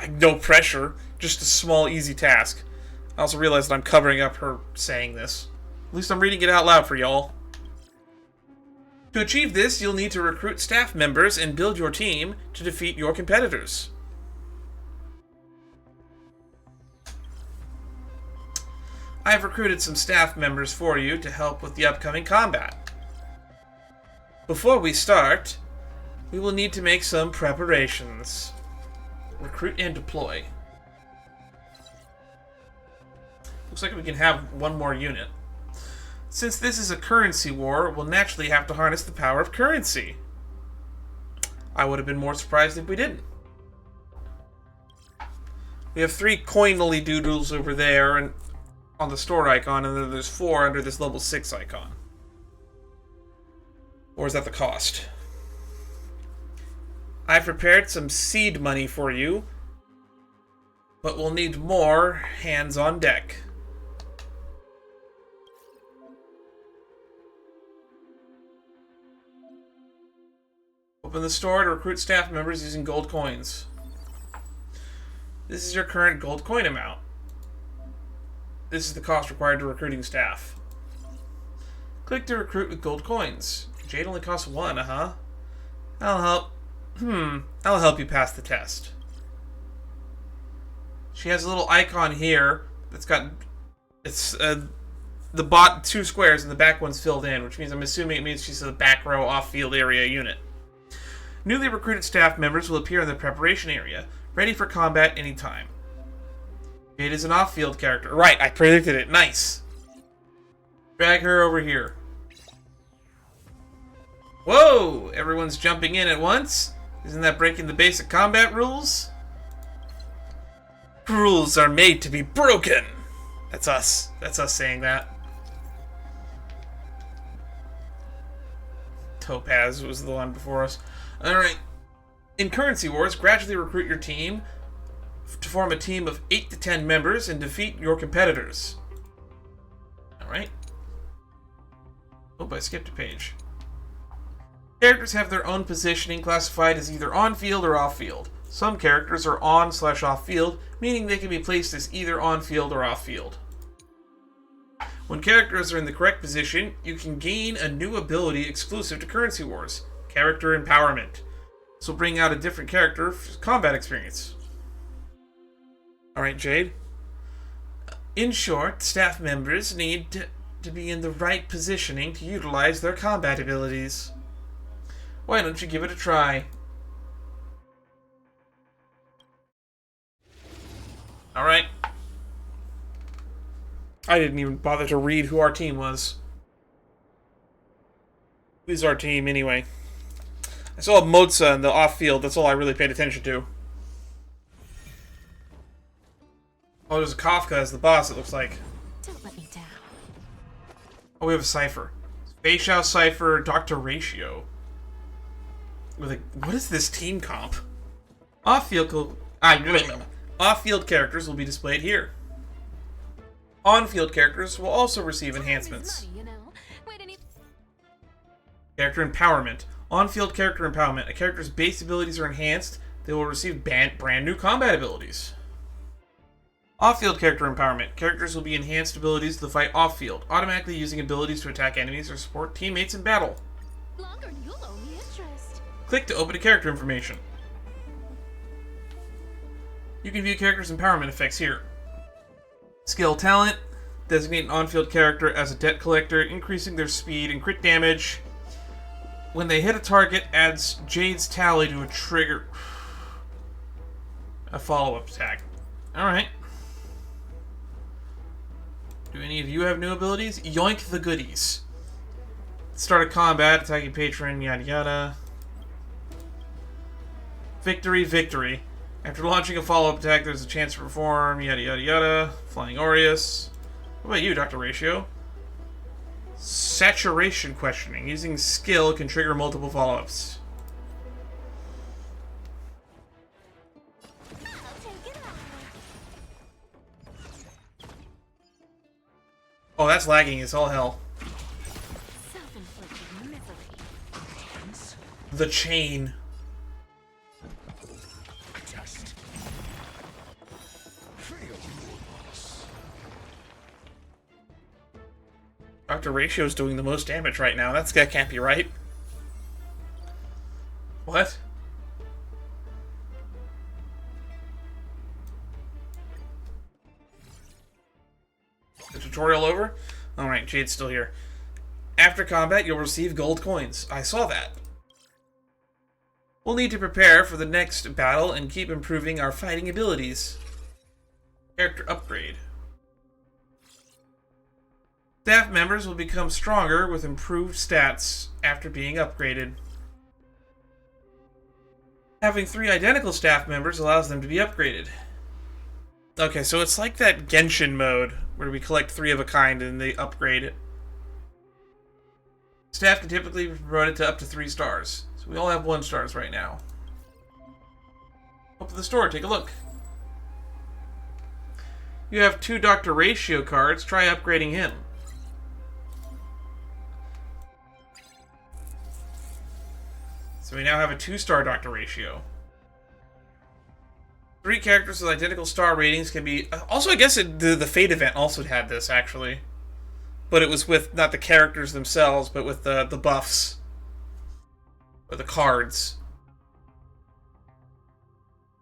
No pressure. Just a small, easy task. I also realized that I'm covering up her saying this. At least I'm reading it out loud for y'all. To achieve this, you'll need to recruit staff members and build your team to defeat your competitors. I've recruited some staff members for you to help with the upcoming combat. Before we start, we will need to make some preparations. Recruit and deploy. Looks like we can have one more unit. Since this is a currency war, we'll naturally have to harness the power of currency. I would have been more surprised if we didn't. We have 3 coinly doodles over there and on the store icon, and then there's 4 under this level 6 icon. Or is that the cost? I've prepared some seed money for you, but we'll need more hands on deck. Open the store to recruit staff members using gold coins. This is your current gold coin amount. This is the cost required to recruiting staff. Click to recruit with gold coins. Jade only costs 1, huh? I'll help you pass the test. She has a little icon here that's got the bot 2 squares and the back one's filled in, which means I'm assuming it means she's a back row off-field area unit. Newly recruited staff members will appear in the preparation area, ready for combat anytime. Jade is an off-field character. Right, I predicted it. Nice. Drag her over here. Whoa! Everyone's jumping in at once? Isn't that breaking the basic combat rules? Rules are made to be broken! That's us. That's us saying that. Topaz was the one before us. Alright. In Currency Wars, gradually recruit your team to form a team of 8 to 10 members and defeat your competitors. Alright. Oh, I skipped a page. Characters have their own positioning classified as either on-field or off-field. Some characters are on/off-field, meaning they can be placed as either on-field or off-field. When characters are in the correct position, you can gain a new ability exclusive to Currency Wars. Character Empowerment. This will bring out a different character for combat experience. Alright, Jade. In short, staff members need to be in the right positioning to utilize their combat abilities. Why don't you give it a try? Alright. I didn't even bother to read who our team was. Who's our team, anyway? I saw Moza in the off-field. That's all I really paid attention to. Oh, there's a Kafka as the boss, it looks like. Don't let me down. Oh, we have a Cypher. Beishao Cypher, Dr. Ratio. What is this team comp? Off-field characters will be displayed here. On-field characters will also receive enhancements. Money, you know. Wait, Character Empowerment. On-field character empowerment. A character's base abilities are enhanced. They will receive brand new combat abilities. Off-field character empowerment. Characters will be enhanced abilities to fight off-field, automatically using abilities to attack enemies or support teammates in battle. longer and you'll owe me interest. Click to open a character information. You can view characters' empowerment effects here. Skill talent. Designate an on-field character as a debt collector, increasing their speed and crit damage. When they hit a target, adds Jade's tally to a trigger. A follow-up attack. Alright. Do any of you have new abilities? Yoink the goodies. Start a combat, attacking patron, yada yada. Victory, victory. After launching a follow-up attack, there's a chance to perform, yada yada yada. Flying Aureus. What about you, Dr. Ratio? Saturation questioning. Using skill can trigger multiple follow-ups. Oh, that's lagging as all hell. Self-inflicted misery. The chain. Test. Feel your loss. Dr. Ratio's doing the most damage right now. That can't be right. What? The tutorial over? Alright, Jade's still here. After combat, you'll receive gold coins. I saw that. We'll need to prepare for the next battle and keep improving our fighting abilities. Character upgrade. Staff members will become stronger with improved stats after being upgraded. Having 3 identical staff members allows them to be upgraded. Okay, so it's like that Genshin mode, where we collect 3 of a kind and they upgrade it. Staff can typically be promoted to up to 3 stars. So we all have 1 stars right now. Open the store, take a look. You have 2 Dr. Ratio cards, try upgrading him. So we now have a 2-star Dr. Ratio. 3 characters with identical star ratings can be... Also, I guess the Fate event also had this, actually. But it was with not the characters themselves, but with the buffs. Or the cards.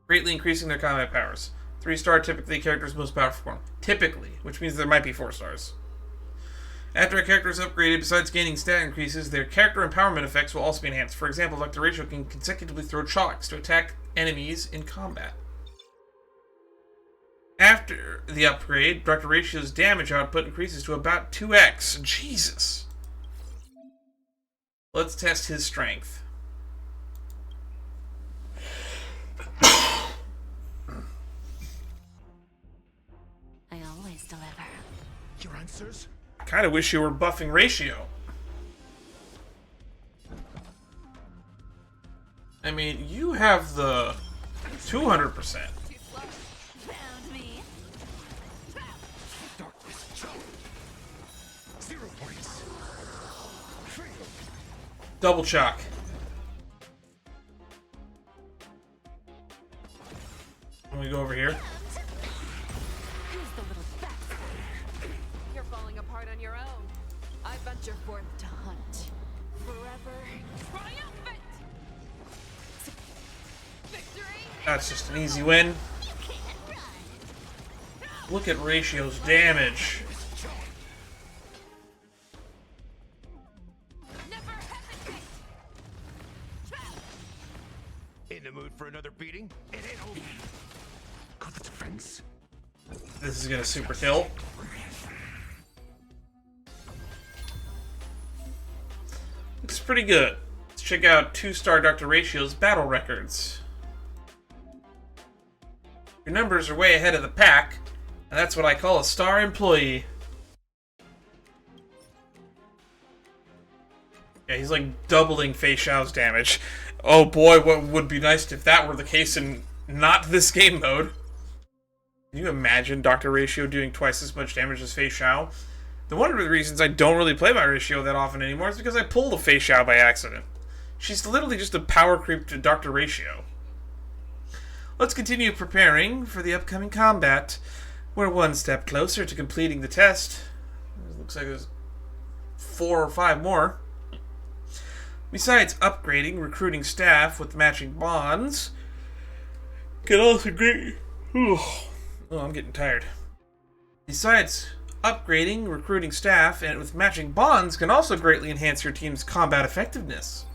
Greatly increasing their combat powers. 3-star typically characters most powerful form. Typically, which means there might be 4 stars. After a character is upgraded, besides gaining stat increases, their character empowerment effects will also be enhanced. For example, Dr. Ratio can consecutively throw chalks to attack enemies in combat. After the upgrade, Dr. Ratio's damage output increases to about 2x. Jesus. Let's test his strength. I always deliver. Your answers? I kind of wish you were buffing Ratio. I mean, you have the 200%. Found me. Darkness jump. 0 points. Feel. Double chalk. Let me go over here. Who's the little bastard? You're falling apart on your own. I venture forth to hunt. Forever triumphant! Victory! That's just an easy win. Look at Ratio's damage. Never hesitate! In the mood for another beating? It ain't over. Got the defense. This is gonna super kill. Looks pretty good. Let's check out 2-star Dr. Ratio's battle records. Your numbers are way ahead of the pack, and that's what I call a star employee. Yeah, he's like doubling Fei Xiao's damage. Oh boy, what would be nice if that were the case in not this game mode. Can you imagine Dr. Ratio doing twice as much damage as Fei Xiao? One of the reasons I don't really play my Ratio that often anymore is because I pulled a Fei Xiao by accident. She's literally just a power creep to Dr. Ratio. Let's continue preparing for the upcoming combat. We're 1 step closer to completing the test. It looks like there's 4 or 5 more. Besides upgrading recruiting staff with matching bonds, can also great... Oh, I'm getting tired. Besides upgrading recruiting staff and with matching bonds can also greatly enhance your team's combat effectiveness.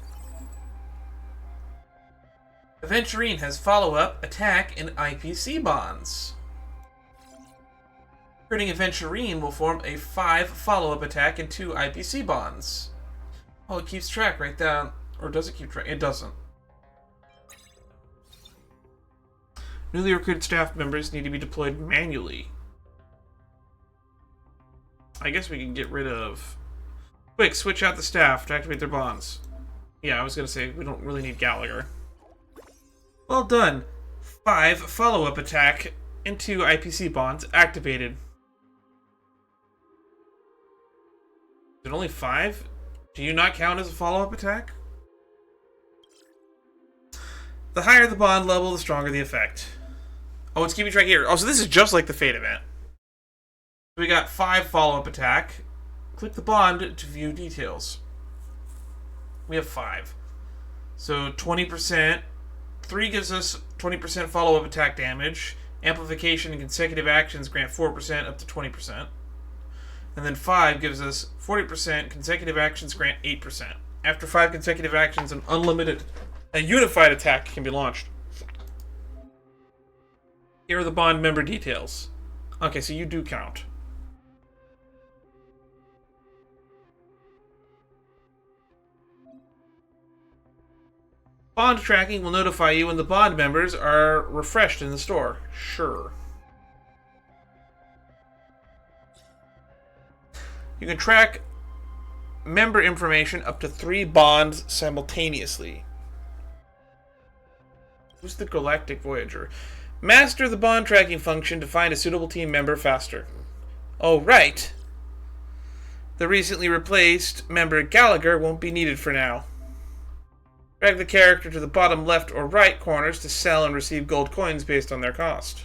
Aventurine has follow-up, attack, and IPC bonds. Creating Aventurine will form a 5 follow-up attack and 2 IPC bonds. Oh, it keeps track right down. Or does it keep track? It doesn't. Newly recruited staff members need to be deployed manually. I guess we can get rid of... Quick, switch out the staff to activate their bonds. Yeah, I was going to say, we don't really need Gallagher. Well done. 5 follow-up attack and 2 IPC bonds activated. Is it only 5? Do you not count as a follow-up attack? The higher the bond level, the stronger the effect. Oh, it's keeping track here. Oh, so this is just like the Fate event. We got 5 follow-up attack. Click the bond to view details. We have 5. So 20%. 3 gives us 20% follow-up attack damage. Amplification and consecutive actions grant 4% up to 20%. And then 5 gives us 40%. Consecutive actions grant 8%. After 5 consecutive actions, a unified attack can be launched. Here are the bond member details. Okay, so you do count. Bond tracking will notify you when the bond members are refreshed in the store. Sure. You can track member information up to 3 bonds simultaneously. Who's the Galactic Voyager? Master the bond tracking function to find a suitable team member faster. Oh, right. The recently replaced member Gallagher won't be needed for now. Drag the character to the bottom left or right corners to sell and receive gold coins based on their cost.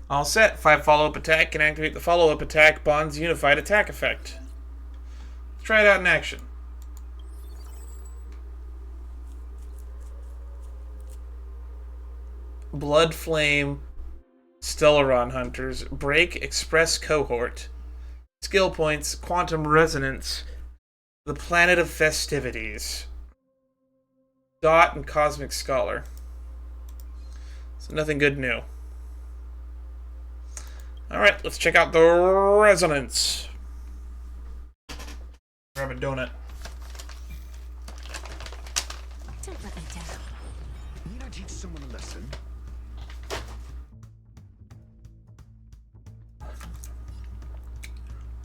All set. 5 follow-up attack can activate the follow-up attack bond's unified attack effect. Let's try it out in action. Blood Flame, Stellaron Hunters, Break Express Cohort, Skill Points, Quantum Resonance, The Planet of Festivities, Dot, and Cosmic Scholar. So nothing good new. Alright, let's check out the Resonance. Grab a donut. Don't let me down. Need I teach someone a lesson?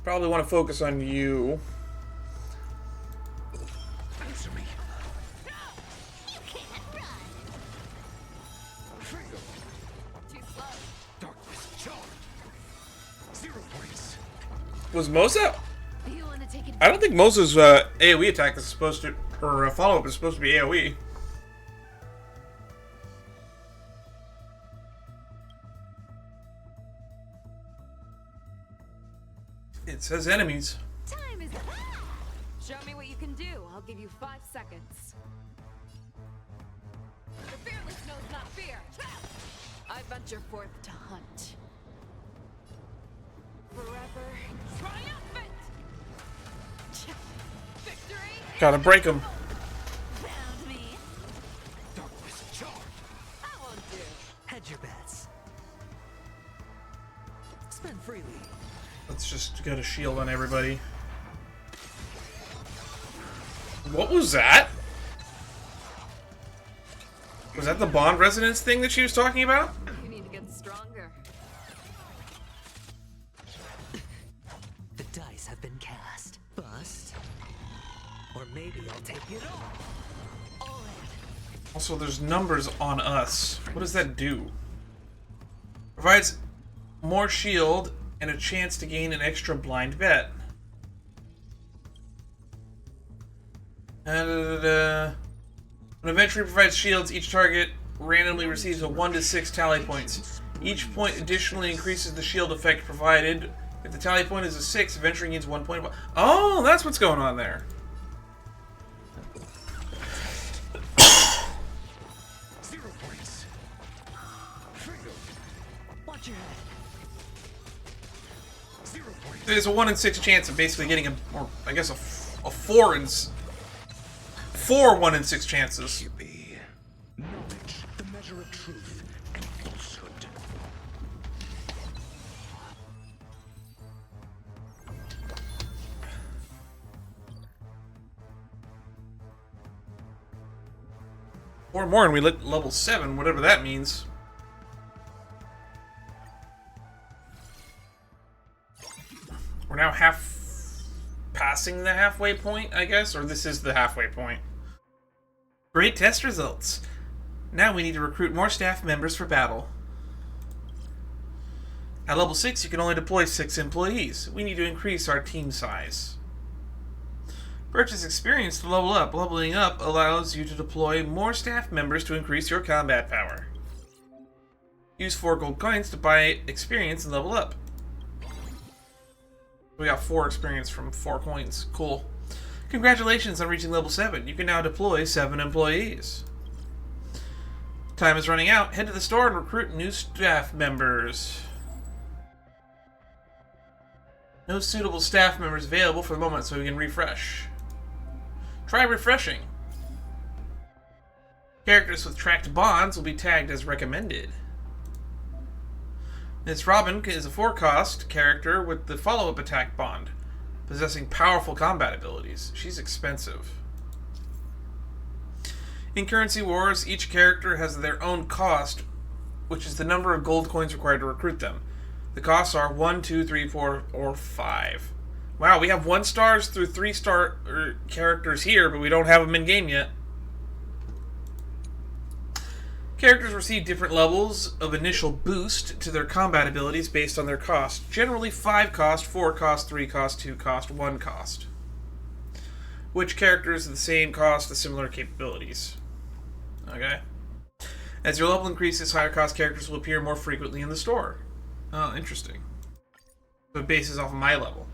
Probably want to focus on you. Answer me. You can't run. Freedom. Too slow. Darkness. Charge. 0 points. Was Mosa? You want to take it? I don't think Mosa's AoE attack is supposed to, or follow-up is supposed to be AoE. It says enemies. Time is up. Show me what you can do. I'll give you 5 seconds. The fearless knows not fear. I venture forth to hunt. Forever triumphant. Victory. Gotta break him. Found me. Darkness. Charge. I won't do. Hedge your bets. Spend freely. Let's just get a shield on everybody. What was that? Was that the bond resonance thing that she was talking about? You need to get stronger. The dice have been cast. Bust. Or maybe I'll take it all. All in. Also, there's numbers on us. What does that do? Provides more shield and a chance to gain an extra blind bet. When Aventurine provides shields, each target randomly receives a 1 to 6 tally points. Each point additionally increases the shield effect provided. If the tally point is a 6, Aventurine gains 1 point. Oh, that's what's going on there. 0 points. Freedom. Watch your head. 0 points. There's a 1 in 6 chance of basically getting or I guess a 4 in 4 1 in 6 chances. You be knowledge, the measure of truth and falsehood. Or more, and we lit level 7, whatever that means. We're now passing the halfway point, I guess? Or this is the halfway point. Great test results. Now we need to recruit more staff members for battle. At level 6, you can only deploy 6 employees. We need to increase our team size. Purchase experience to level up. Leveling up allows you to deploy more staff members to increase your combat power. Use 4 gold coins to buy experience and level up. We got 4 experience from 4 coins. Cool. Congratulations on reaching level 7. You can now deploy 7 employees. Time is running out. Head to the store and recruit new staff members. No suitable staff members available for the moment, so we can refresh. Try refreshing. Characters with tracked bonds will be tagged as recommended. Miss Robin is a 4-cost character with the follow-up attack bond, possessing powerful combat abilities. She's expensive. In Currency Wars, each character has their own cost, which is the number of gold coins required to recruit them. The costs are 1, 2, 3, 4, or 5. Wow, we have 1 stars through 3-star characters here, but we don't have them in game yet. Characters receive different levels of initial boost to their combat abilities based on their cost. Generally 5 cost, 4 cost, 3 cost, 2 cost, 1 cost. Which characters of the same cost have similar capabilities? Okay. As your level increases, higher cost characters will appear more frequently in the store. Oh, interesting. So it bases off of my level.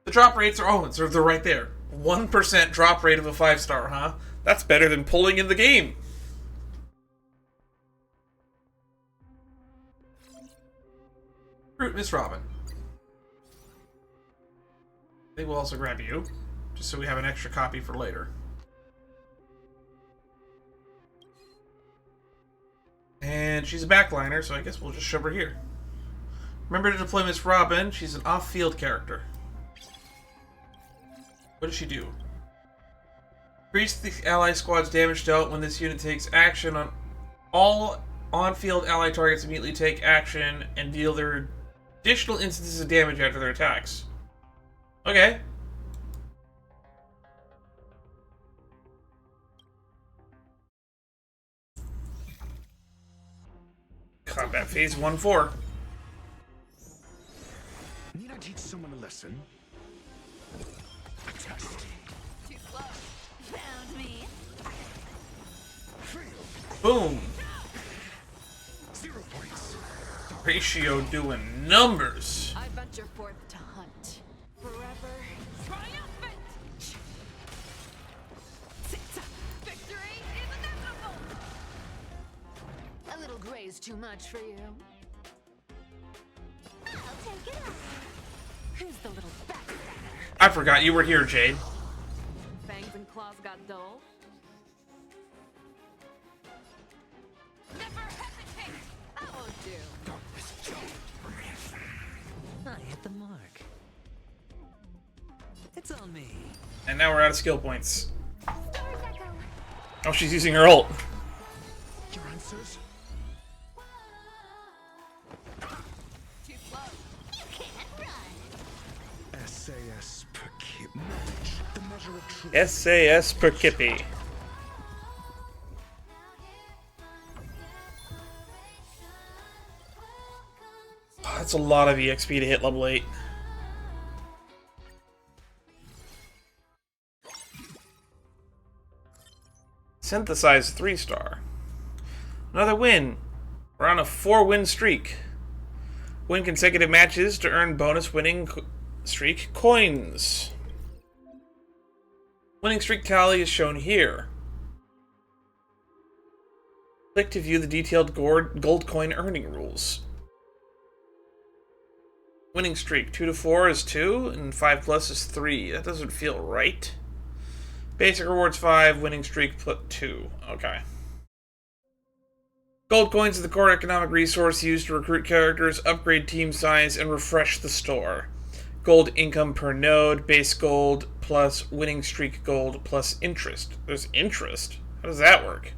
The drop rates are, they're right there. 1% drop rate of a 5-star, huh? That's better than pulling in the game. Recruit Miss Robin. I think we'll also grab you, just so we have an extra copy for later. And she's a backliner, so I guess we'll just shove her here. Remember to deploy Miss Robin. She's an off-field character. What does she do? Increase the ally squad's damage dealt when this unit takes action on all on-field ally targets. Immediately take action and deal their additional instances of damage after their attacks. Okay. Combat phase 1-4. Need I teach someone a lesson? A test. Too slow. Found me. Boom. 0 points. Ratio doing numbers. I venture forth to hunt. Forever triumphant! Victory is inevitable! A little gray's too much for you. I'll take it off. Who's the little backstabber? I forgot you were here, Jade. Fangs and claws got dull. Never hesitate! That won't do. I hit the mark. It's on me. And now we're out of skill points. Stars echo. Oh, she's using her ult. Your answers? Too slow. You can't run. SAS per kip. Knowledge. The measure of truth. SAS per Kippy. Oh, that's a lot of EXP to hit level 8. Synthesize 3-star. Another win. We're on a 4-win streak. Win consecutive matches to earn bonus winning streak coins. Winning streak tally is shown here. Click to view the detailed gold coin earning rules. Winning streak 2 to 4 is 2, and 5 plus is 3. That doesn't feel right. Basic rewards 5, winning streak 2. Okay. Gold coins are the core economic resource used to recruit characters, upgrade team size, and refresh the store. Gold income per node, base gold plus winning streak gold plus interest. There's interest. How does that work?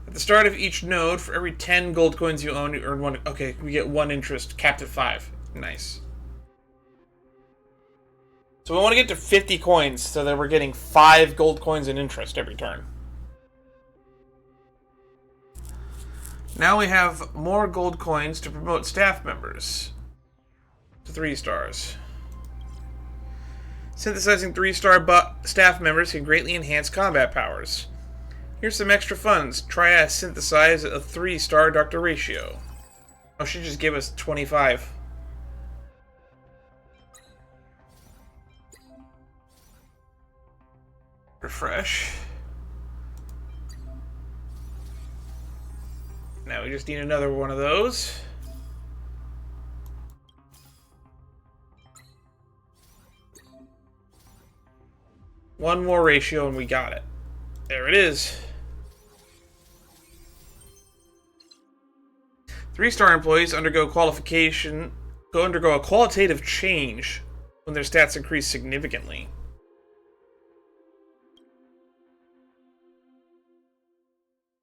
At the start of each node, for every 10 gold coins you own, you earn 1... Okay, we get 1 interest, capped at 5. Nice. So we want to get to 50 coins so that we're getting 5 gold coins in interest every turn. Now we have more gold coins to promote staff members to 3 stars. Synthesizing 3-star staff members can greatly enhance combat powers. Here's some extra funds. Try to synthesize a 3-star Doctor Ratio. Oh, she just gave us 25. Refresh. Now we just need another one of those. One more ratio and we got it. There it is. 3-star employees undergo a qualitative change when their stats increase significantly.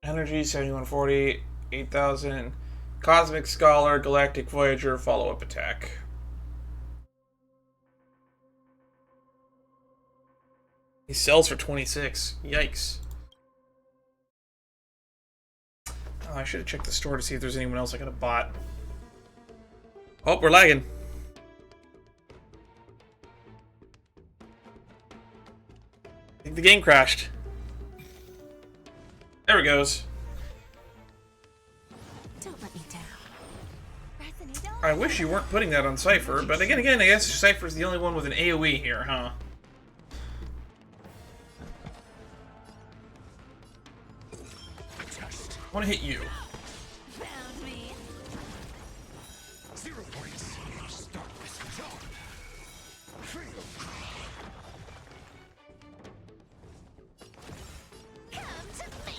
Energy 7140, 8000. Cosmic Scholar, Galactic Voyager, follow-up attack. He sells for 26. Yikes. Oh, I should have checked the store to see if there's anyone else I could have bought. Oh, we're lagging. I think the game crashed. There it goes. Don't let me down. I wish you weren't putting that on Cypher, but again, I guess Cypher's the only one with an AoE here, huh? I want to hit you. Found me. 0 points. Start with John. Come to me.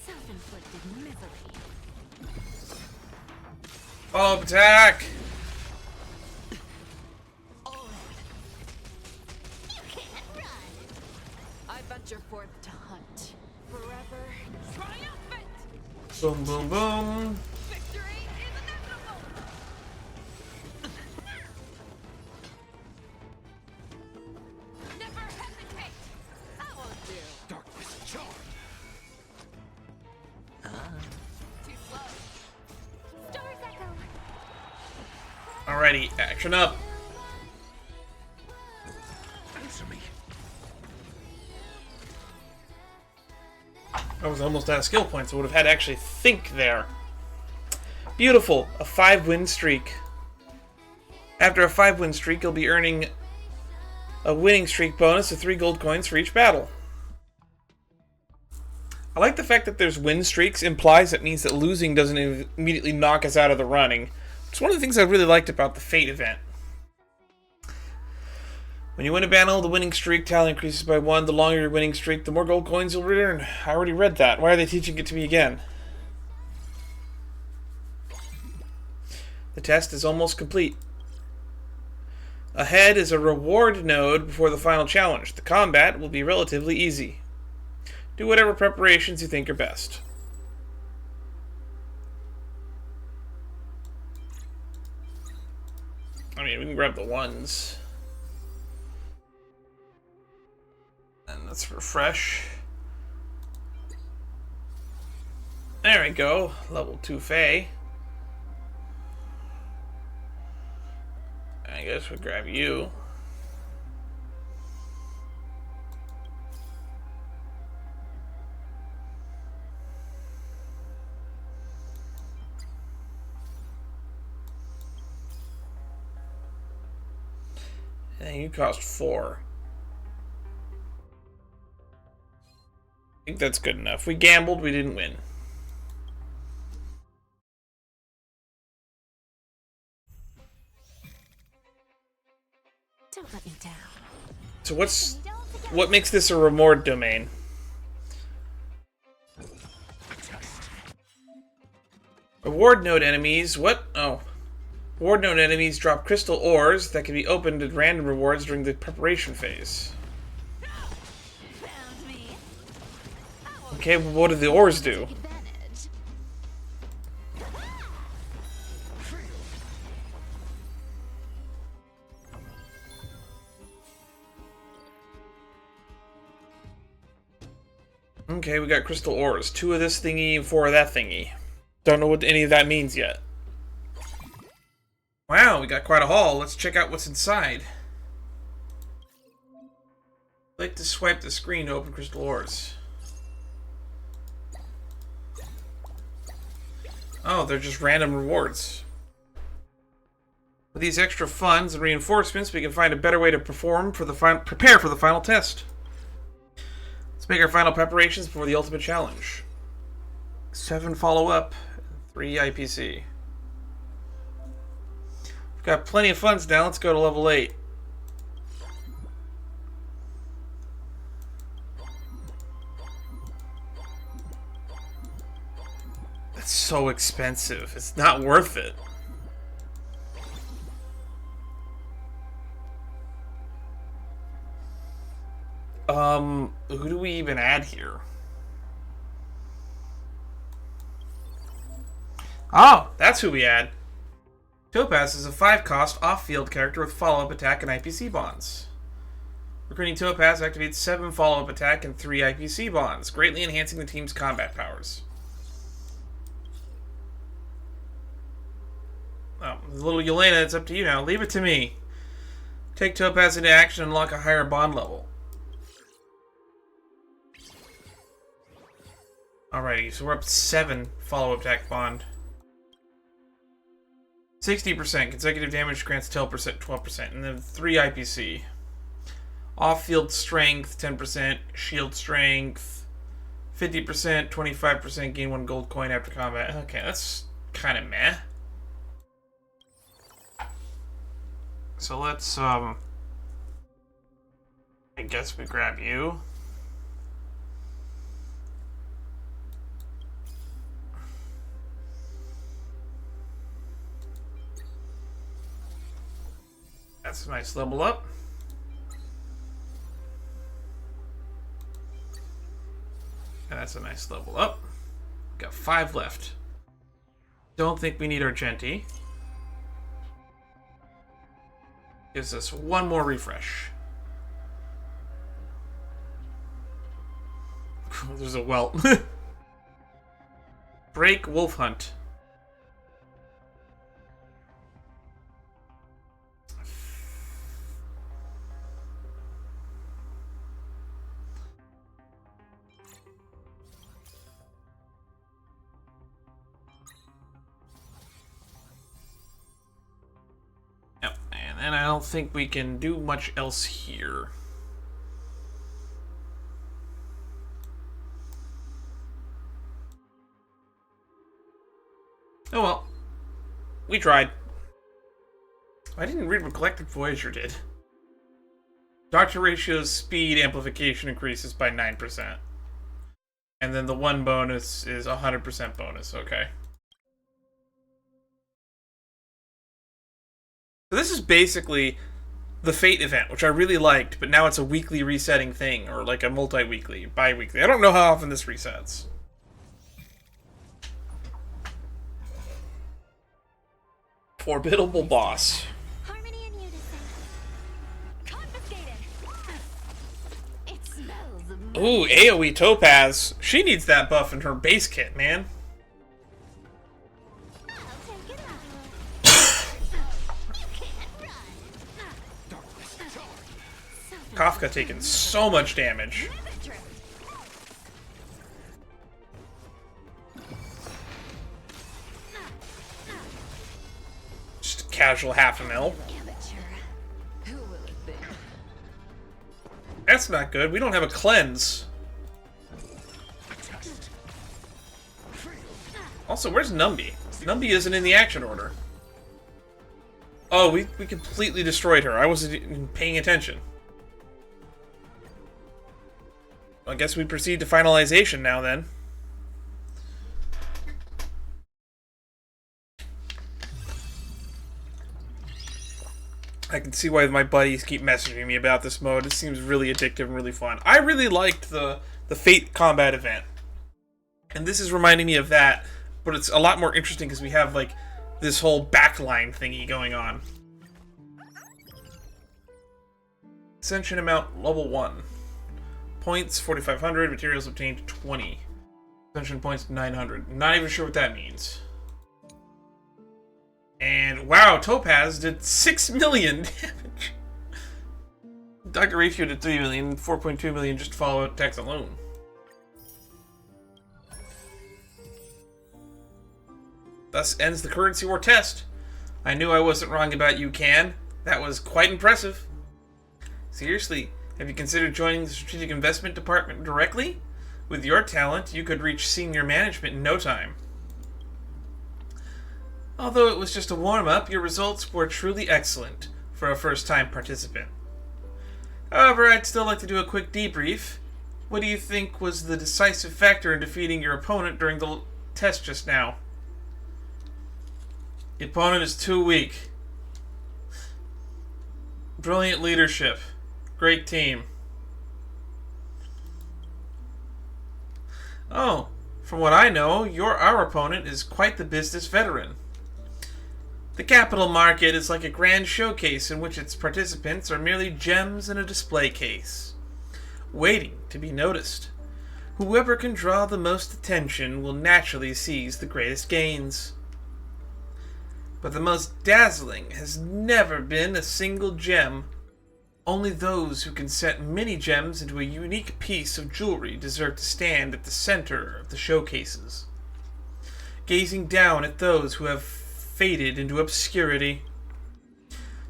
Self-inflicted misery. Follow-up attack! You can't run. I venture forth to hunt. Forever triumphant! Boom, boom, boom. Victory is inevitable! Never hesitate! I won't do. Darkness John. Too slow. Stars echo. Alrighty, action up. Answer me. I was almost out of skill points. I would have had to actually think there. Beautiful. A 5-win streak. After a 5-win streak, you'll be earning a winning streak bonus of 3 gold coins for each battle. I like the fact that there's win streaks. Implies it means that losing doesn't immediately knock us out of the running. It's one of the things I really liked about the Fate event. When you win a battle, the winning streak tally increases by 1. The longer your winning streak, the more gold coins you'll return. I already read that. Why are they teaching it to me again? The test is almost complete. Ahead is a reward node before the final challenge. The combat will be relatively easy. Do whatever preparations you think are best. I mean, we can grab the ones. And let's refresh. There we go. Level 2 Fae. I guess we'll grab you. And you cost 4. I think that's good enough. We gambled, we didn't win. Don't let me down. So what makes this a reward domain? Reward node enemies. What? Oh. Reward node enemies drop crystal ores that can be opened at random rewards during the preparation phase. Found me. Okay, well, what do the ores do? Advantage. Okay, we got crystal ores. 2 of this thingy and 4 of that thingy. Don't know what any of that means yet. Wow, we got quite a haul. Let's check out what's inside. Click to swipe the screen to open crystal ores. Oh, they're just random rewards. With these extra funds and reinforcements, we can find a better way to prepare for the final test. Let's make our final preparations before the ultimate challenge. 7 follow-up, 3 IPC. We've got plenty of funds now. Let's go to level 8. That's so expensive. It's not worth it. Who do we even add here? Oh, that's who we add. Topaz is a 5-cost off-field character with follow-up attack and IPC bonds. Recruiting Topaz activates 7 follow-up attack and 3 IPC bonds, greatly enhancing the team's combat powers. Oh, little Yelena, it's up to you now. Leave it to me. Take Topaz into action and unlock a higher bond level. Alrighty, so we're up to 7 follow-up attack bond. 60%. Consecutive damage grants 12%, and then 3 IPC. Off-field strength, 10%. Shield strength, 50%. 25%. Gain 1 gold coin after combat. Okay, that's kind of meh. So let's, I guess we grab you. That's a nice level up. And that's a nice level up. Got 5 left. Don't think we need Argenti. Gives us 1 more refresh. There's a welt. Break Wolf Hunt. And I don't think we can do much else here. Oh well. We tried. I didn't read what Galactic Voyager did. Doctor Ratio's speed amplification increases by 9%. And then the 1 bonus is 100% bonus, okay. So this is basically the Fate event, which I really liked, but now it's a weekly resetting thing, or like a multi-weekly, bi-weekly. I don't know how often this resets. Formidable boss. Harmony and unison. Confiscated. It smells amazing. Ooh, AoE Topaz. She needs that buff in her base kit, man. I'll take it out. You can't run. Kafka taking so much damage. Just a casual half a mil. Amateur. Who will it be? That's not good. We don't have a cleanse. Also, where's Numby? Numby isn't in the action order. Oh, we completely destroyed her. I wasn't even paying attention. I guess we proceed to finalization now, then. I can see why my buddies keep messaging me about this mode. It seems really addictive and really fun. I really liked the Fate combat event. And this is reminding me of that, but it's a lot more interesting because we have, like, this whole backline thingy going on. Ascension amount, level 1. Points, 4,500. Materials obtained, 20. Ascension points, 900. Not even sure what that means. And, wow, Topaz did 6 million damage. Dr. Rafio did 3 million, 4.2 million just follow attacks alone. Thus ends the currency war test. I knew I wasn't wrong about you, Can. That was quite impressive. Seriously, have you considered joining the strategic investment department directly? With your talent, you could reach senior management in no time. Although it was just a warm-up, your results were truly excellent for a first-time participant. However, I'd still like to do a quick debrief. What do you think was the decisive factor in defeating your opponent during the test just now? The opponent is too weak. Brilliant leadership. Great team. Oh, from what I know, our opponent is quite the business veteran. The capital market is like a grand showcase in which its participants are merely gems in a display case, waiting to be noticed. Whoever can draw the most attention will naturally seize the greatest gains. But the most dazzling has never been a single gem. Only those who can set many gems into a unique piece of jewelry deserve to stand at the center of the showcases, gazing down at those who have faded into obscurity.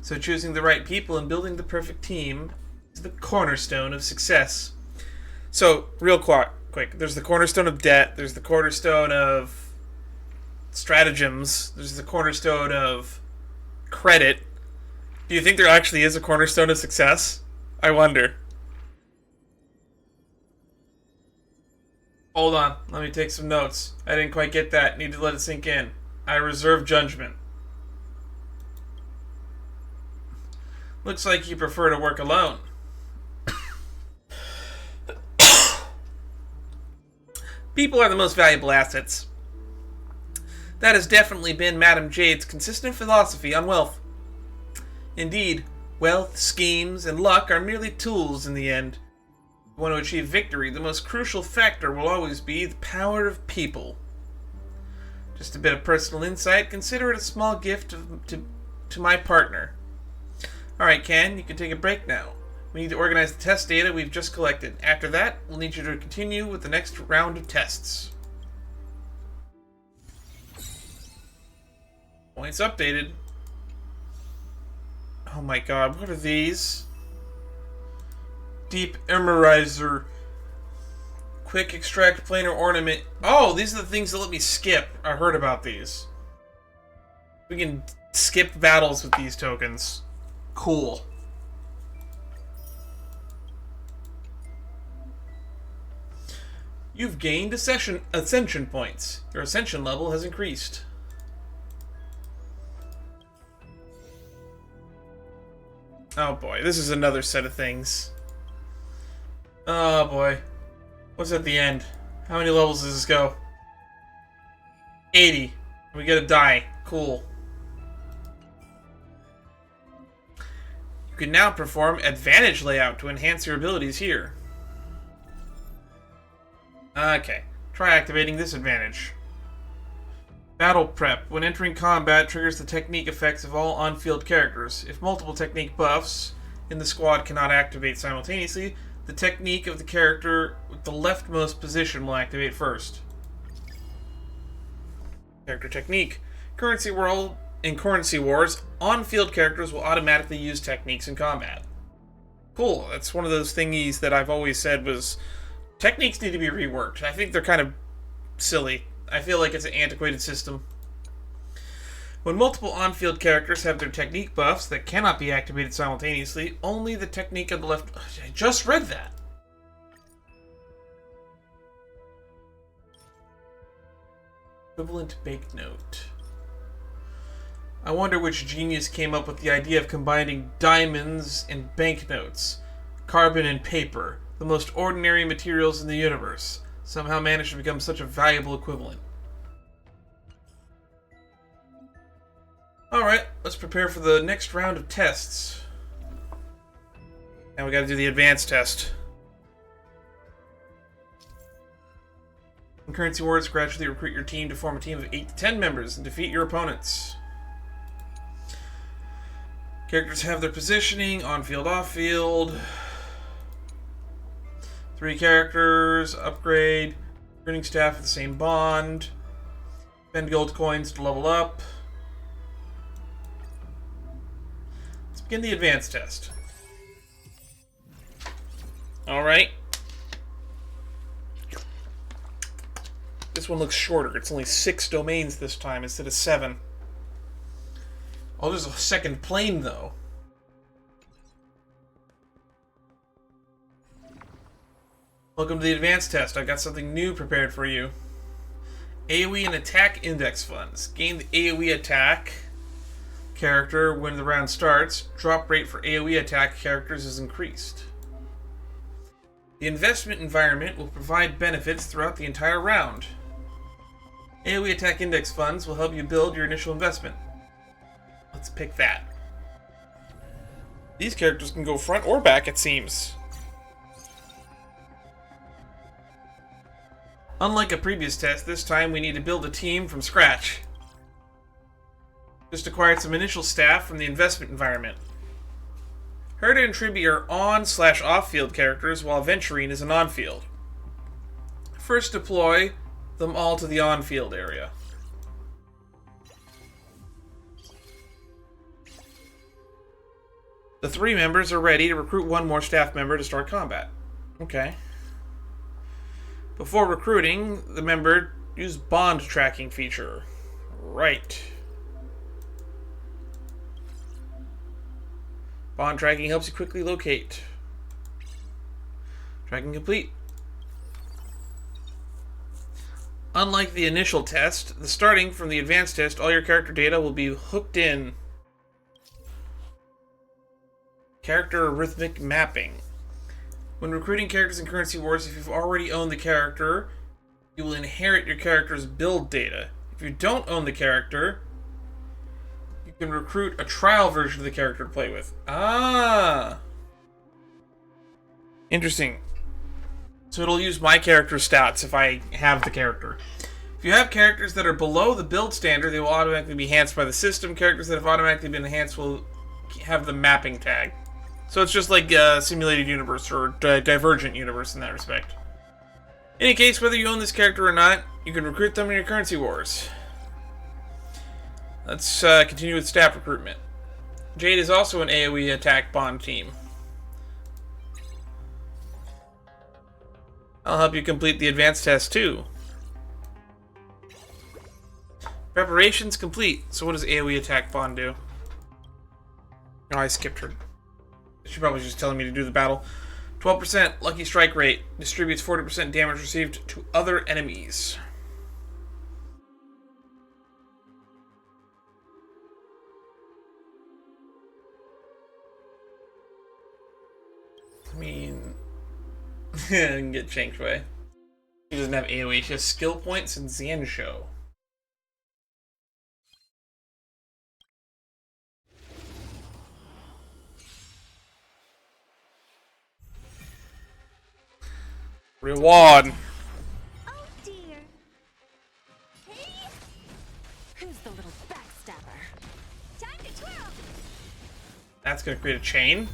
So choosing the right people and building the perfect team is the cornerstone of success. So, real quick, there's the cornerstone of debt, there's the cornerstone of stratagems, there's the cornerstone of credit. Do you think there actually is a cornerstone of success? I wonder. Hold on, let me take some notes. I didn't quite get that. Need to let it sink in. I reserve judgment. Looks like you prefer to work alone. People are the most valuable assets. That has definitely been Madame Jade's consistent philosophy on wealth. Indeed, wealth, schemes, and luck are merely tools in the end. If you want to achieve victory, the most crucial factor will always be the power of people. Just a bit of personal insight, consider it a small gift to my partner. Alright, Ken, you can take a break now. We need to organize the test data we've just collected. After that, we'll need you to continue with the next round of tests. Points updated. Oh my god, what are these? Deep Emeralizer. Quick extract planar ornament. Oh, these are the things that let me skip. I heard about these. We can skip battles with these tokens. Cool. You've gained ascension points. Your ascension level has increased. Oh boy, this is another set of things. Oh boy. What's at the end? How many levels does this go? 80. We get a die. Cool. You can now perform advantage layout to enhance your abilities here. Okay. Try activating this advantage. Battle prep. When entering combat, triggers the technique effects of all on-field characters. If multiple technique buffs in the squad cannot activate simultaneously, the technique of the character with the leftmost position will activate first. Character technique. In Currency Wars, on-field characters will automatically use techniques in combat. Cool. That's one of those thingies that I've always said was techniques need to be reworked. I think they're kind of silly. I feel like it's an antiquated system. When multiple on-field characters have their technique buffs that cannot be activated simultaneously, only the technique on the left... I just read that! Equivalent banknote. I wonder which genius came up with the idea of combining diamonds and banknotes, carbon and paper, the most ordinary materials in the universe. somehow managed to become such a valuable equivalent. Alright, let's prepare for the next round of tests. Now we gotta do the advanced test. In Currency Wars, gradually recruit your team to form a team of 8 to 10 members and defeat your opponents. Characters have their positioning, on-field, off-field. 3 characters, upgrade, recruiting staff with the same bond. Spend gold coins to level up. Let's begin the advanced test. Alright. This one looks shorter. It's only 6 domains this time instead of 7. Oh, there's a second plane, though. Welcome to the advanced test. I've got something new prepared for you. AoE and attack index funds. Gain the AoE attack character when the round starts. Drop rate for AoE attack characters is increased. The investment environment will provide benefits throughout the entire round. AoE attack index funds will help you build your initial investment. Let's pick that. These characters can go front or back, it seems. Unlike a previous test, this time we need to build a team from scratch. Just acquired some initial staff from the investment environment. Herta and Tribby are on/off-field characters, while Venturine is an on-field. First deploy them all to the on-field area. The 3 members are ready to recruit 1 more staff member to start combat. Okay. Before recruiting, the member use bond tracking feature. Right. Bond tracking helps you quickly locate. Tracking complete. Unlike the initial test, starting from the advanced test, all your character data will be hooked in. Character arithmetic mapping. When recruiting characters in Currency Wars, if you've already owned the character, you will inherit your character's build data. If you don't own the character, you can recruit a trial version of the character to play with. Ah! Interesting. So it'll use my character's stats if I have the character. If you have characters that are below the build standard, they will automatically be enhanced by the system. Characters that have automatically been enhanced will have the mapping tag. So it's just like a simulated universe or divergent universe in that respect. In any case, whether you own this character or not, you can recruit them in your Currency Wars. Let's continue with staff recruitment. Jade is also an AoE attack bond team. I'll help you complete the advanced test too. Preparations complete. So what does AoE attack bond do? Oh, I skipped her. She probably was just telling me to do the battle. 12% lucky strike rate. Distributes 40% damage received to other enemies. I mean, I can get Shanked Way. She doesn't have AoE. She has skill points and Xianzhou. Reward. Oh dear. Hey. Who's the little backstabber? Time to twirl. That's gonna create a chain.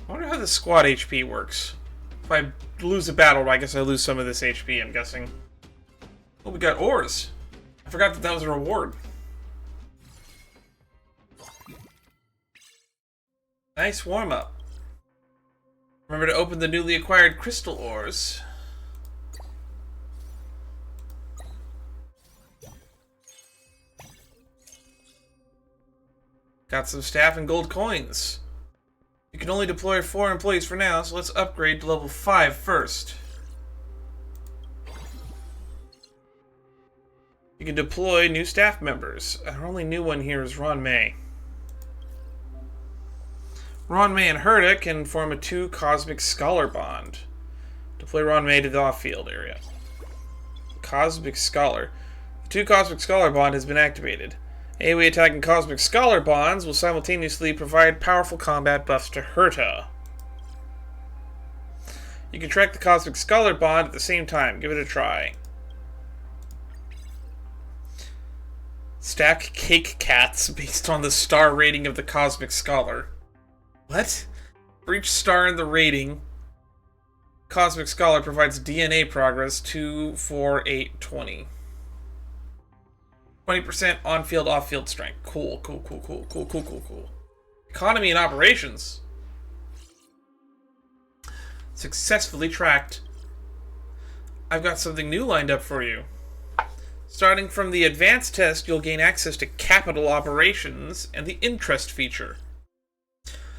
I wonder how the squad HP works. If I lose a battle, I guess I lose some of this HP, I'm guessing. Oh, we got ores. I forgot that that was a reward. Nice warm-up. Remember to open the newly acquired crystal ores. Got some staff and gold coins. You can only deploy 4 employees for now, so let's upgrade to level 5 first. You can deploy new staff members. Our only new one here is Ron May. Ron May and Herta can form a 2 Cosmic Scholar bond. Deploy Ron May to the off-field area. Cosmic Scholar. The 2 Cosmic Scholar bond has been activated. AoE attacking Cosmic Scholar bonds will simultaneously provide powerful combat buffs to Herta. You can track the Cosmic Scholar bond at the same time. Give it a try. Stack cake cats based on the star rating of the Cosmic Scholar. What? For each star in the rating, Cosmic Scholar provides DNA progress 2, 4, 8, 20. 20% on-field, off-field strength. Cool. Economy and operations. Successfully tracked. I've got something new lined up for you. Starting from the advanced test, you'll gain access to capital operations and the interest feature.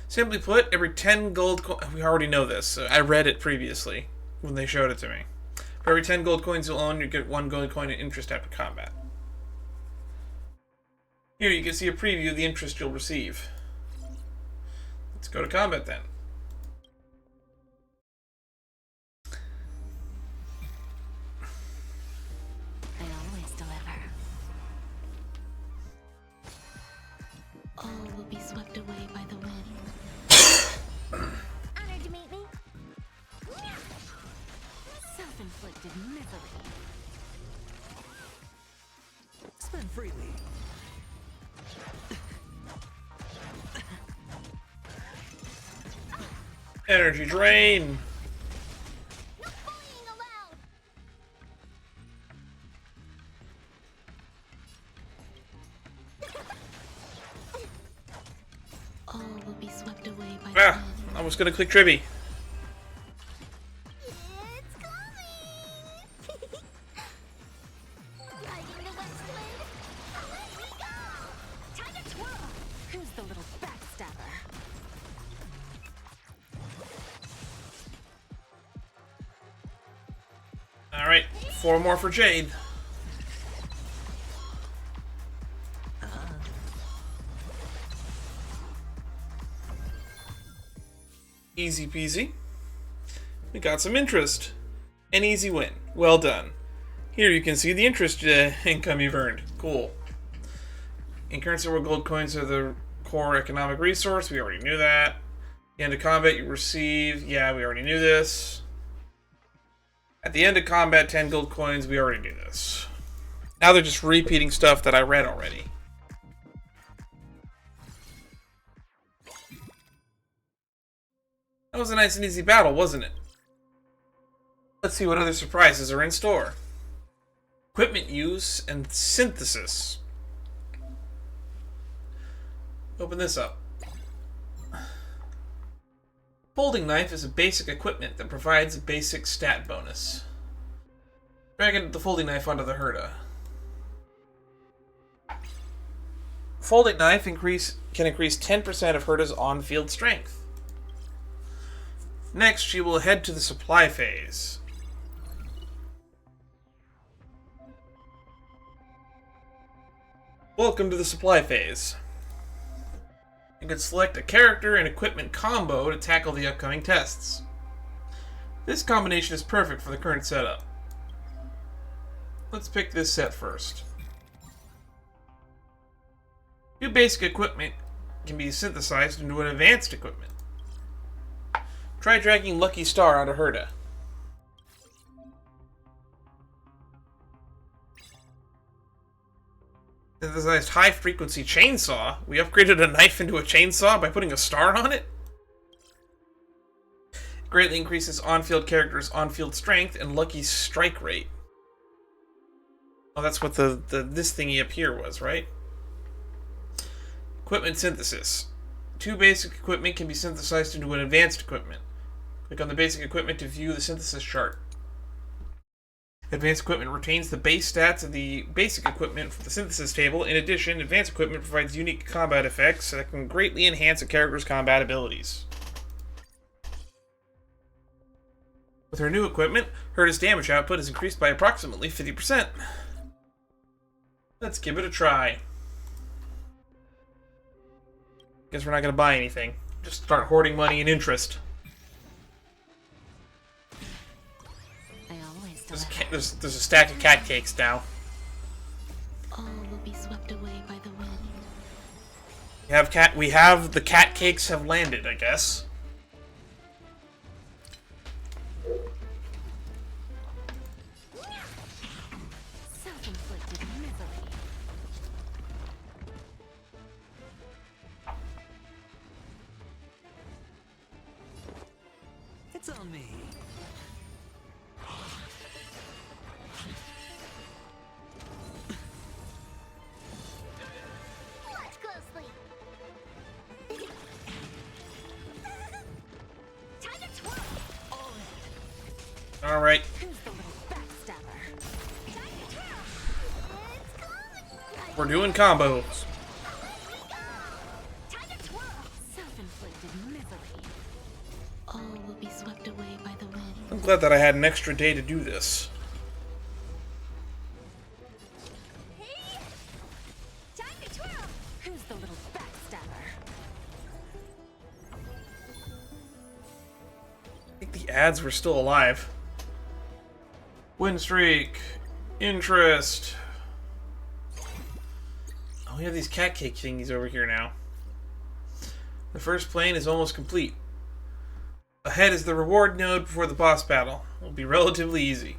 Simply put, every 10 gold coins... We already know this. I read it previously when they showed it to me. For every 10 gold coins you'll own, you get 1 gold coin in interest after combat. Here, you can see a preview of the interest you'll receive. Let's go to combat then. They always deliver. All will be swept away by the wind. Honored to meet me. Self-inflicted misery. Spend freely. Energy drain! No bullying allowed! All will be swept away by Ah! the wind. I was gonna click Tribby. It's coming! Riding the west wind, away we go! Time to twirl! Who's the little backstabber? Alright, 4 more for Jade. Easy peasy. We got some interest. An easy win. Well done. Here you can see the interest income you've earned. Cool. In currency world, gold coins are the core economic resource. We already knew that. At the end of combat, you receive... Yeah, we already knew this. At the end of combat, 10 gold coins. We already knew this. Now they're just repeating stuff that I read already. That was a nice and easy battle, wasn't it? Let's see what other surprises are in store. Equipment use and synthesis. Open this up. Folding knife is a basic equipment that provides a basic stat bonus. Drag the folding knife onto the Herta. Folding knife can increase 10% of Herta's on-field strength. Next, she will head to the supply phase. Welcome to the supply phase. You can select a character and equipment combo to tackle the upcoming tests. This combination is perfect for the current setup. Let's pick this set first. New basic equipment can be synthesized into an advanced equipment. Try dragging Lucky Star onto Herta. Synthesized high-frequency chainsaw. We upgraded a knife into a chainsaw by putting a star on it? Greatly increases on-field characters' on-field strength and Lucky strike rate. Oh, that's what this thingy up here was, right? Equipment synthesis. 2 basic equipment can be synthesized into an advanced equipment. Click on the basic equipment to view the synthesis chart. Advanced equipment retains the base stats of the basic equipment from the synthesis table. In addition, advanced equipment provides unique combat effects that can greatly enhance a character's combat abilities. With her new equipment, Herta's damage output is increased by approximately 50%. Let's give it a try. Guess we're not going to buy anything. Just start hoarding money and interest. There's a stack of cat cakes now. All will be swept away by the wind. We have the cat cakes have landed, I guess. Self-inflicted misery. It's on me. Watch closely. Time to twirl. All right. Who's the little backstabber? Time to twirl. It's coming. We're doing combos. Time to twirl. Self-inflicted misery. All will be swept away by the wind. I'm glad that I had an extra day to do this. Hey. Time to twirl. Who's the little backstabber? I think the ads were still alive. Win streak. Interest. Oh, we have these cat cake thingies over here now. The first plane is almost complete. Ahead is the reward node before the boss battle. It will be relatively easy.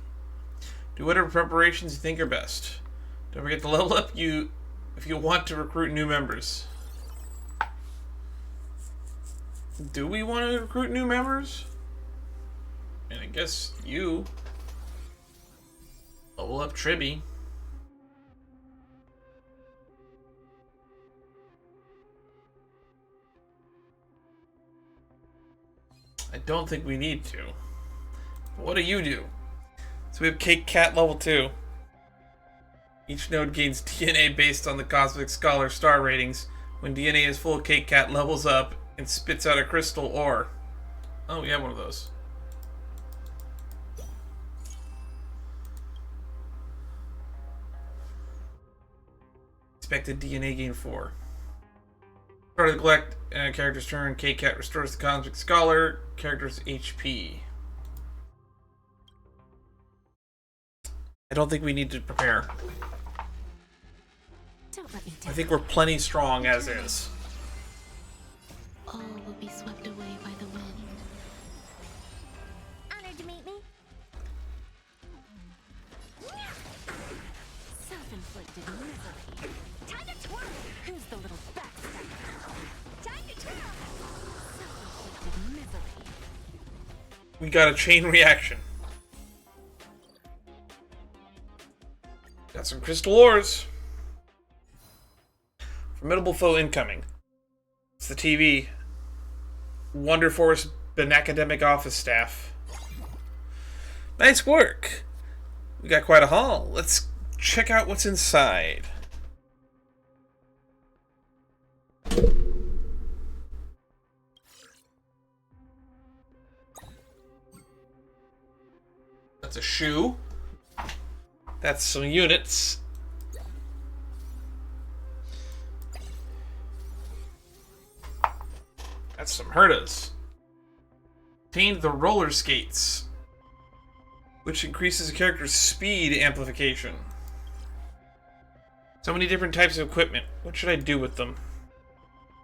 Do whatever preparations you think are best. Don't forget to level up if you want to recruit new members. Do we want to recruit new members? And I guess you. Level up Tribby. I don't think we need to. What do you do? So we have Cake Cat level 2. Each node gains DNA based on the Cosmic Scholar star ratings. When DNA is full, Cake Cat levels up and spits out a crystal ore. Oh, we have one of those. Expected DNA gain 4. Start of the collect character's turn. Cake Cat restores the Cosmic Scholar character's HP. I don't think we need to prepare. Don't let me I down. think we're plenty strong as is. All will be swept away by the wind. Honored to meet me. Self-inflicted misery. Time to twirl. Who's the little backstabber? Time to twirl. Self-inflicted misery. We got a chain reaction. Got some crystal ores. Formidable foe incoming. It's the TV. Wonder Force Benacademic office staff. Nice work. We got quite a haul. Let's check out what's inside. That's a shoe. That's some units. That's some Hertas. Obtained the roller skates, which increases a character's speed amplification. So many different types of equipment. What should I do with them?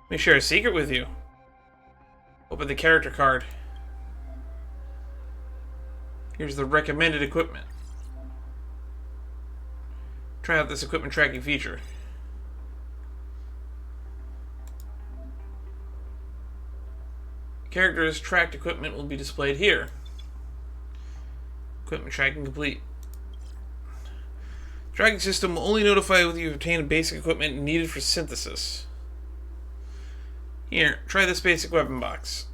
Let me share a secret with you. Open the character card. Here's the recommended equipment. Try out this equipment tracking feature. Characters' tracked equipment will be displayed here. Equipment tracking complete. Tracking system will only notify whether you've obtained basic equipment needed for synthesis. Here, try this basic weapon box.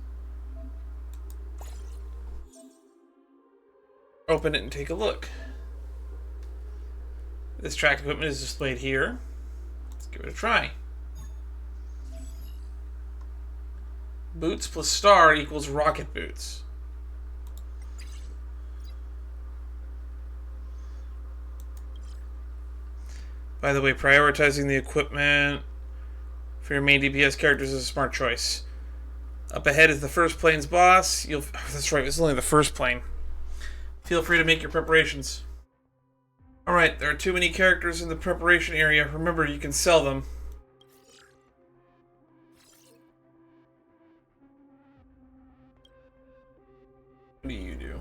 Open it and take a look. This tracked equipment is displayed here. Let's give it a try. Boots plus star equals rocket boots. By the way, prioritizing the equipment for your main DPS characters is a smart choice. Up ahead is the first plane's boss. Oh, that's right, it's only the first plane. Feel free to make your preparations. Alright, there are too many characters in the preparation area. Remember, you can sell them. What do you do?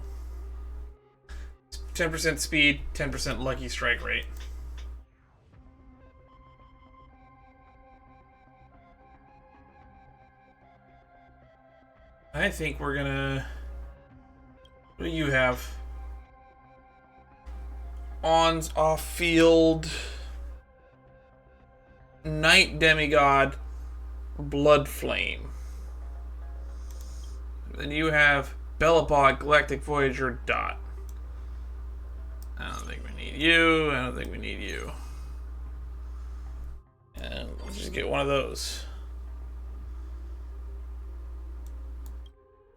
10% speed, 10% lucky strike rate. I think we're gonna... What do you have? Ons off field. Night Demigod. Blood Flame. Then you have Bellapod, Galactic Voyager, Dot. I don't think we need you. I don't think we need you. And let's just get one of those.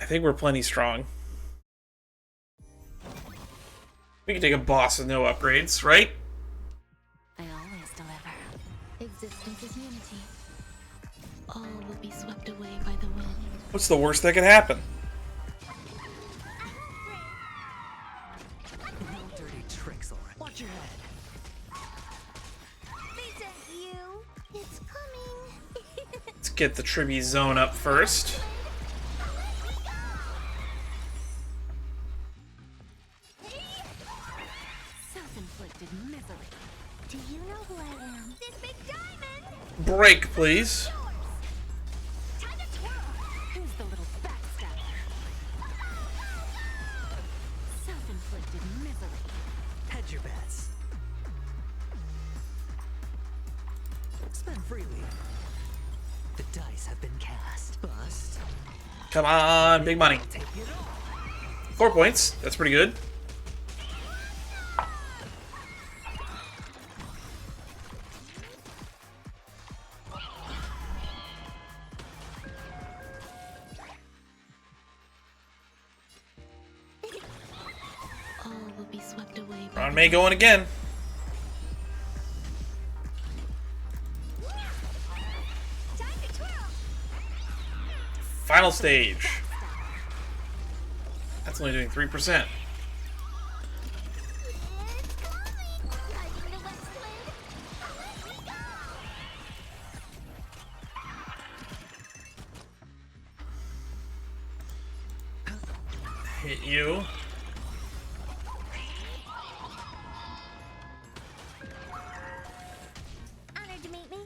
I think we're plenty strong. We can take a boss with no upgrades, right? I always deliver. Existence is unity. All will be swept away by the wind. What's the worst that could happen? No dirty tricks, alright. Watch your head. These are you. It's coming. Let's get the Tribby Zone up first. Self-inflicted misery. Do you know who I am? This big diamond. Break, please. Time to twirl. Who's the little backstabber? Self-inflicted misery. Hedge your bets. Spend freely. The dice have been cast. Bust. Come on, big money. Take it all. 4 points. That's pretty good. All will be swept away by Ron May going again. Time to twirl. Final stage. That's only doing 3%. It's coming. Riding the west wind. Hit you. Honored to meet me.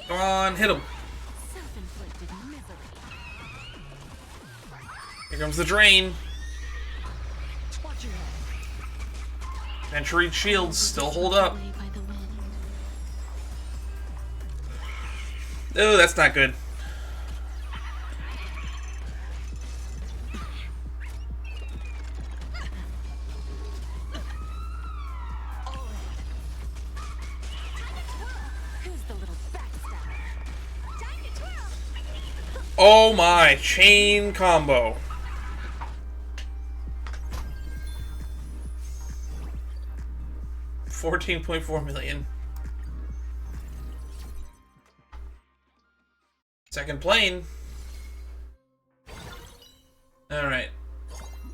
Come on, hit him. self-inflicted misery. Here comes the drain. Watch your head. Venture shields still hold up. Away by the wind. Oh, that's not good. Who's the little backstabber? Time to twirl. Oh my, chain combo. $14.4 million. Second plane. Alright.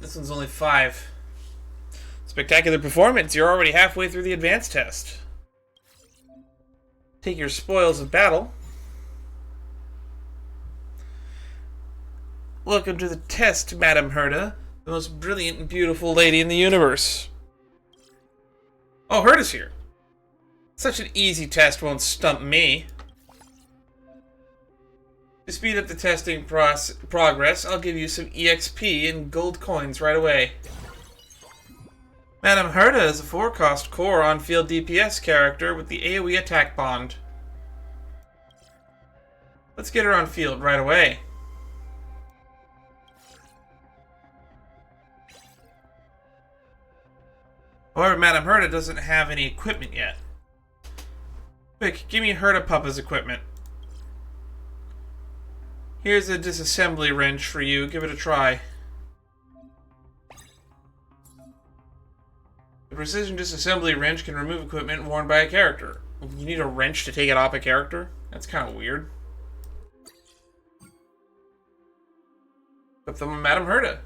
This one's only 5. Spectacular performance. You're already halfway through the advanced test. Take your spoils of battle. Welcome to the test, Madame Herda, the most brilliant and beautiful lady in the universe. Oh, Herda's here. Such an easy test won't stump me. To speed up the testing progress, I'll give you some EXP and gold coins right away. Madame Herda is a 4-cost core on-field DPS character with the AoE attack bond. Let's get her on field right away. However, Madame Herda doesn't have any equipment yet. Quick, give me Herda Puppa's equipment. Here's a disassembly wrench for you. Give it a try. The precision disassembly wrench can remove equipment worn by a character. You need a wrench to take it off a character? That's kind of weird. Put them on Madame Herda.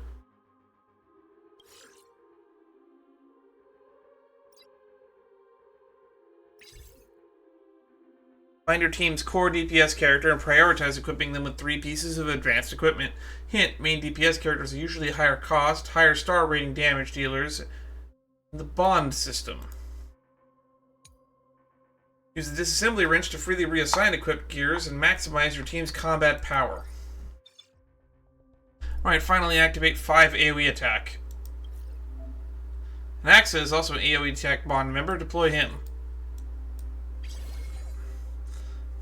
Find your team's core DPS character and prioritize equipping them with 3 pieces of advanced equipment. Hint, main DPS characters are usually higher cost, higher star rating damage dealers in the bond system. Use the disassembly wrench to freely reassign equipped gears and maximize your team's combat power. Alright, finally activate 5 AoE attack. Naxa is also an AoE attack bond member. Deploy him.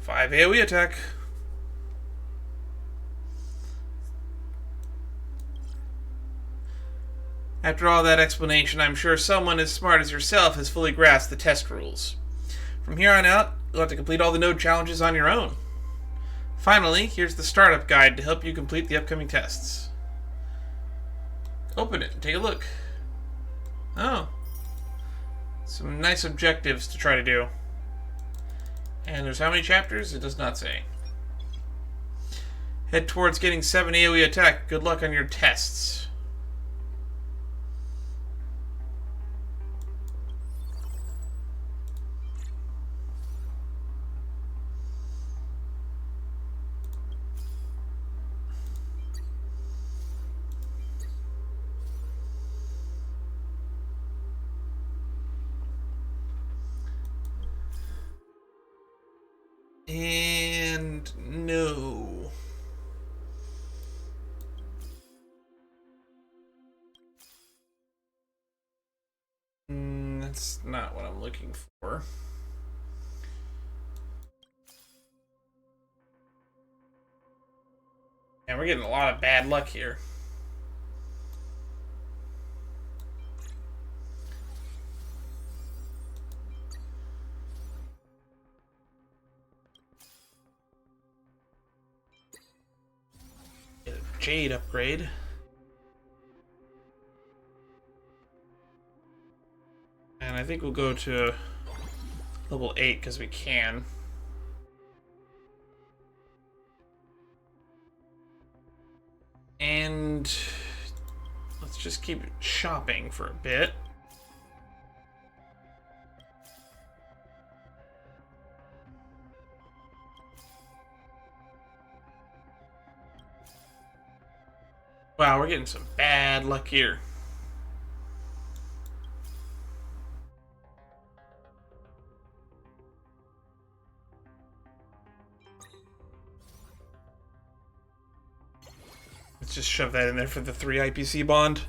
5 AoE attack. After all that explanation, I'm sure someone as smart as yourself has fully grasped the test rules. From here on out, you'll have to complete all the node challenges on your own. Finally, here's the startup guide to help you complete the upcoming tests. Open it and take a look. Oh. Some nice objectives to try to do. And there's how many chapters? It does not say. Head towards getting 7 AoE attack. Good luck on your tests. And no. That's not what I'm looking for. And we're getting a lot of bad luck here. Get a Jade upgrade. And I think we'll go to level 8 because we can. And let's just keep shopping for a bit. Wow, we're getting some bad luck here. Let's just shove that in there for the 3 IPC bond.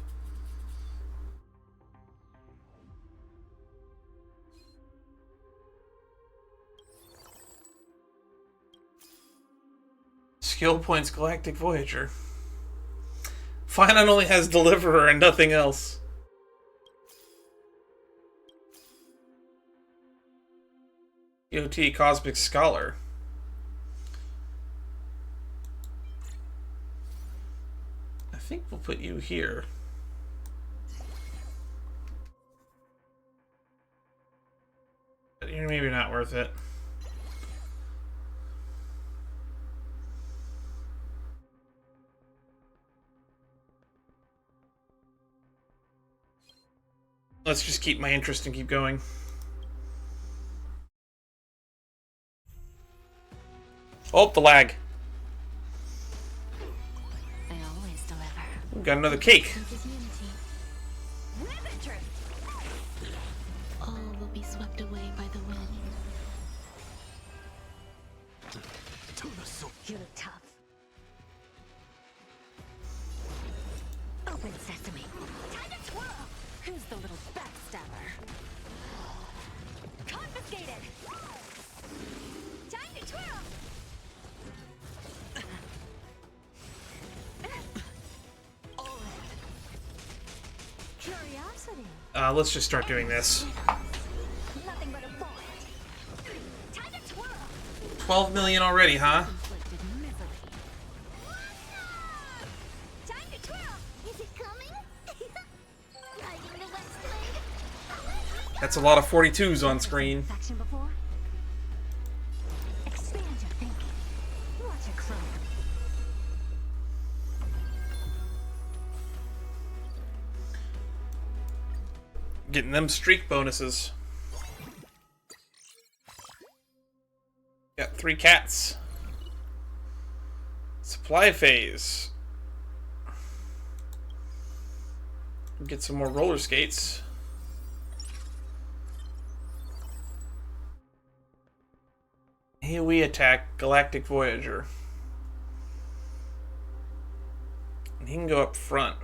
Skill points Galactic Voyager. Finon only has Deliverer and nothing else. EOT Cosmic Scholar. I think we'll put you here. But you're maybe not worth it. Let's just keep my interest and keep going. Oh, the lag. I always deliver. We've got another cake. All will be swept away by the wind. You look tough. Open sesame. Time to twirl. Who's the little backstabber? Confiscated. Time to twirl. Curiosity. Let's just start doing this. Nothing but a void. Time to twirl. 12 million already, huh? Inflicted misery. Time to twirl. Is it coming? Riding the west wind. That's a lot of 42s on screen. Faction before? Expand your thinking. Watch it clone. Getting them streak bonuses. Got 3 cats. Supply phase. Get some more roller skates. Here we attack Galactic Voyager. And he can go up front.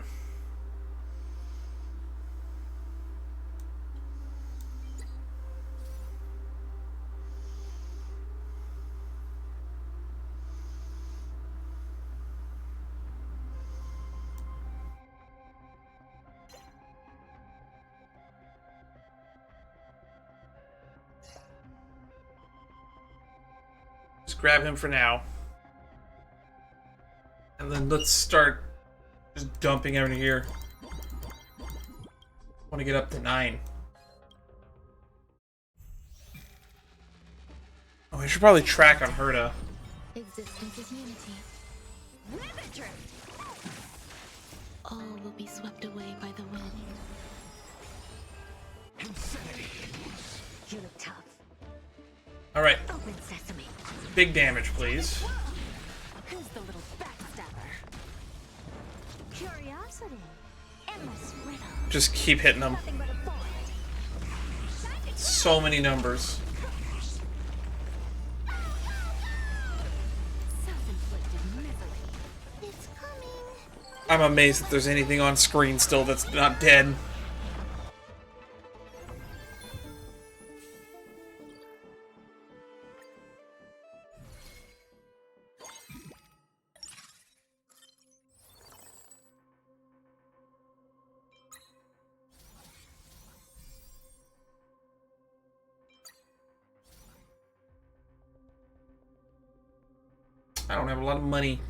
Just grab him for now. And then let's start just dumping over here. Want to get up to 9. Oh, we should probably track on Herta. Existence is unity. Ribbon drift. All will be swept away by the wind. You look tough. Alright, Open sesame. big damage, please. Who's the little backstabber? Curiosity. Endless riddle. Just keep hitting them. Nothing but a void. So many numbers. Self-inflicted misery. It's coming. I'm amazed that there's anything on screen still that's not dead. I don't have a lot of money.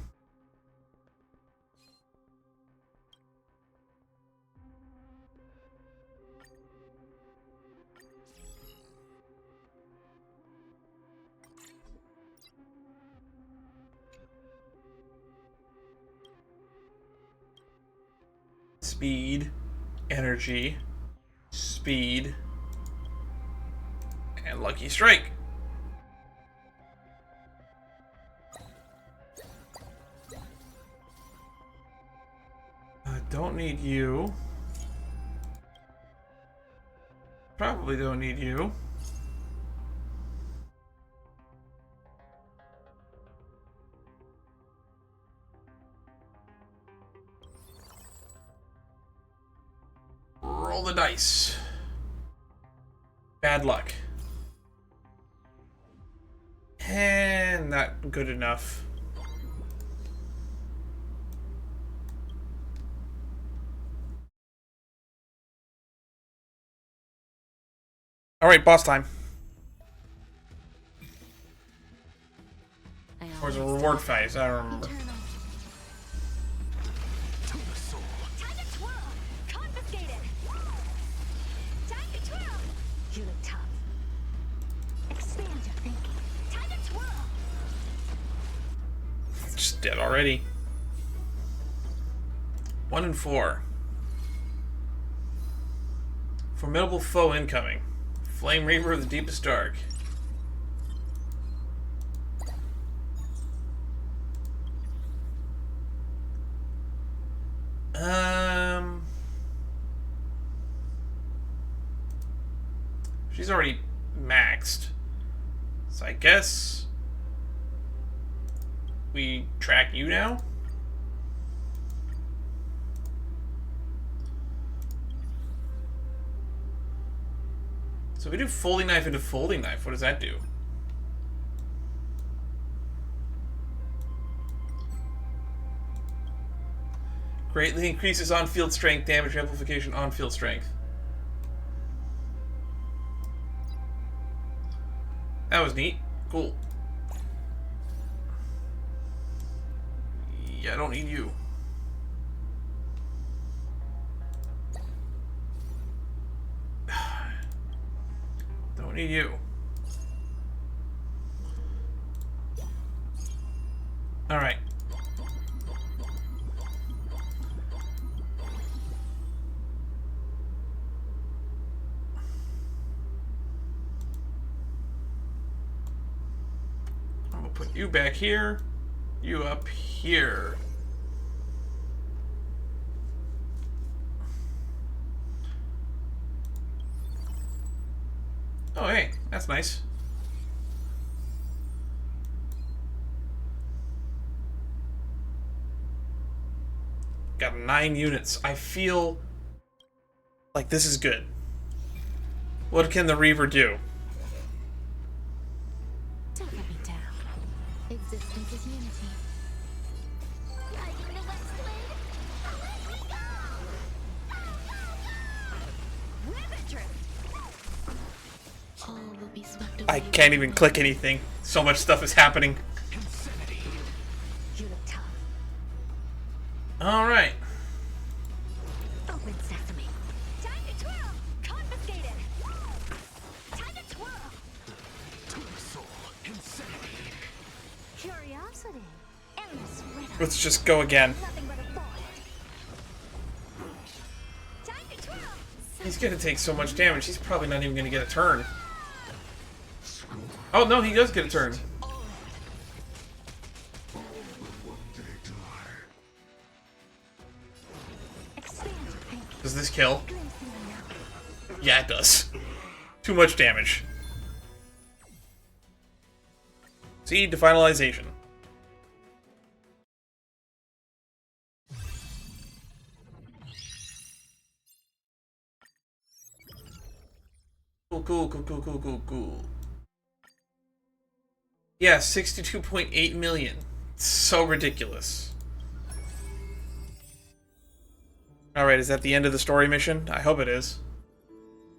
Speed, energy, speed, and lucky strike. Don't need you. Probably don't need you. Roll the dice. Bad luck. And not good enough. Alright, boss time. Or is it a reward phase? I don't remember. Time to twirl. Confiscated. Time to twirl. You look tough. Expand your thinking. Time to twirl. Just dead already. 1 and 4. Formidable foe incoming. Flame Reaper of the Deepest Dark. She's already maxed. So I guess we track you now? So we do folding knife into folding knife. What does that do? Greatly increases on-field strength, damage amplification, on-field strength. That was neat. Cool. Yeah, I don't need you. Don't need you. All right. Put you back here. You up here. Oh, hey, that's nice. Got 9 units. I feel like this is good. What can the Reaver do? Don't let me down. Existence is unity. Riding the west wind. Let me go. Rivet drift. All will be swept away. I can't even click anything. So much stuff is happening. You look tough. Alright. Open sesame. Time to twirl. Confiscated. Time to twirl. Curiosity. Endless riddle. Let's just go again. Nothing but a void. Time to twirl. He's gonna take so much damage, he's probably not even gonna get a turn. Oh no, he does get a turn. Expand your thinking. Does this kill? Glimpse into the now. Yeah, it does. Too much damage. Seed to finalization. Cool. Yeah, 62.8 million. So ridiculous. Alright, is that the end of the story mission? I hope it is.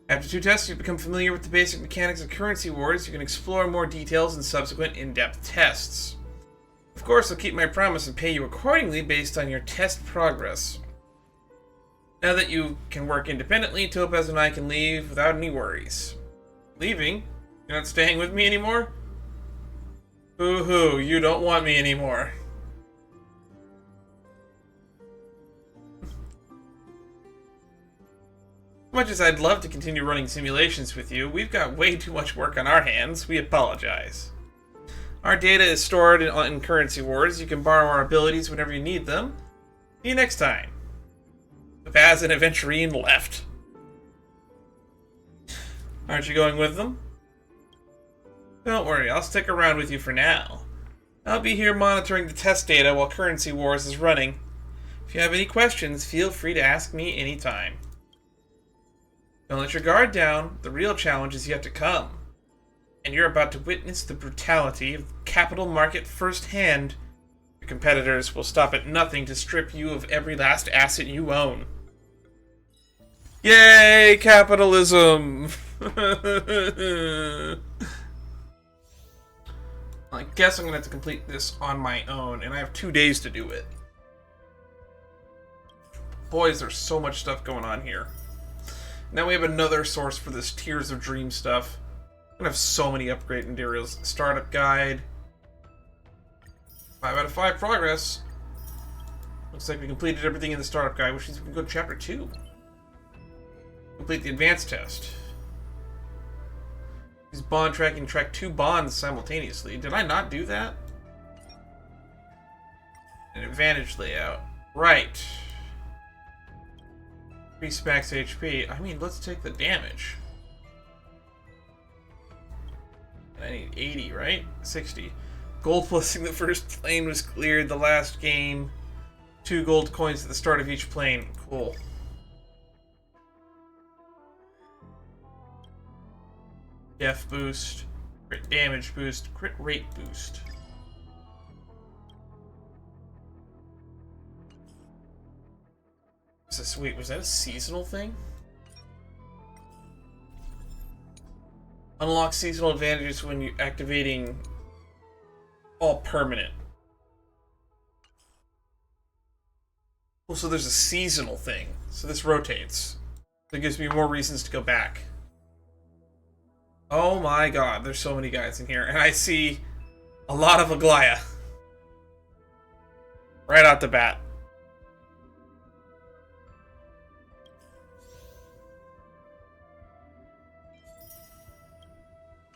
After 2 tests, you've become familiar with the basic mechanics of currency wars. You can explore more details in subsequent in-depth tests. Of course, I'll keep my promise and pay you accordingly based on your test progress. Now that you can work independently, Topaz and I can leave without any worries. Leaving? You're not staying with me anymore? Boo-hoo, you don't want me anymore. Much as I'd love to continue running simulations with you, we've got way too much work on our hands. We apologize. Our data is stored in Currency Wars. You can borrow our abilities whenever you need them. See you next time. Topaz and Aventurine left. Aren't you going with them? Don't worry, I'll stick around with you for now. I'll be here monitoring the test data while Currency Wars is running. If you have any questions, feel free to ask me anytime. Don't let your guard down. The real challenge is yet to come. And you're about to witness the brutality of the capital market firsthand. Your competitors will stop at nothing to strip you of every last asset you own. Yay, capitalism! I guess I'm gonna have to complete this on my own, and I have 2 days to do it. Boys, there's so much stuff going on here. Now we have another source for this Tears of Dream stuff. I'm gonna have so many upgrade materials. Startup guide. 5 out of 5 progress. Looks like we completed everything in the startup guide, which means we can go to chapter 2. Complete the advanced test. Use bond tracking, track 2 bonds simultaneously. Did I not do that? An advantage layout. Right. Increase max HP. I mean, let's take the damage. And I need 80, right? 60. Gold plussing the first plane was cleared the last game. 2 gold coins at the start of each plane. Cool. Def boost. Crit damage boost. Crit rate boost. Wait, was that a seasonal thing? Unlock seasonal advantages when you're activating all permanent. Well, so there's a seasonal thing. So this rotates. So it gives me more reasons to go back. Oh my god, there's so many guys in here. And I see a lot of Aglaya. Right out the bat.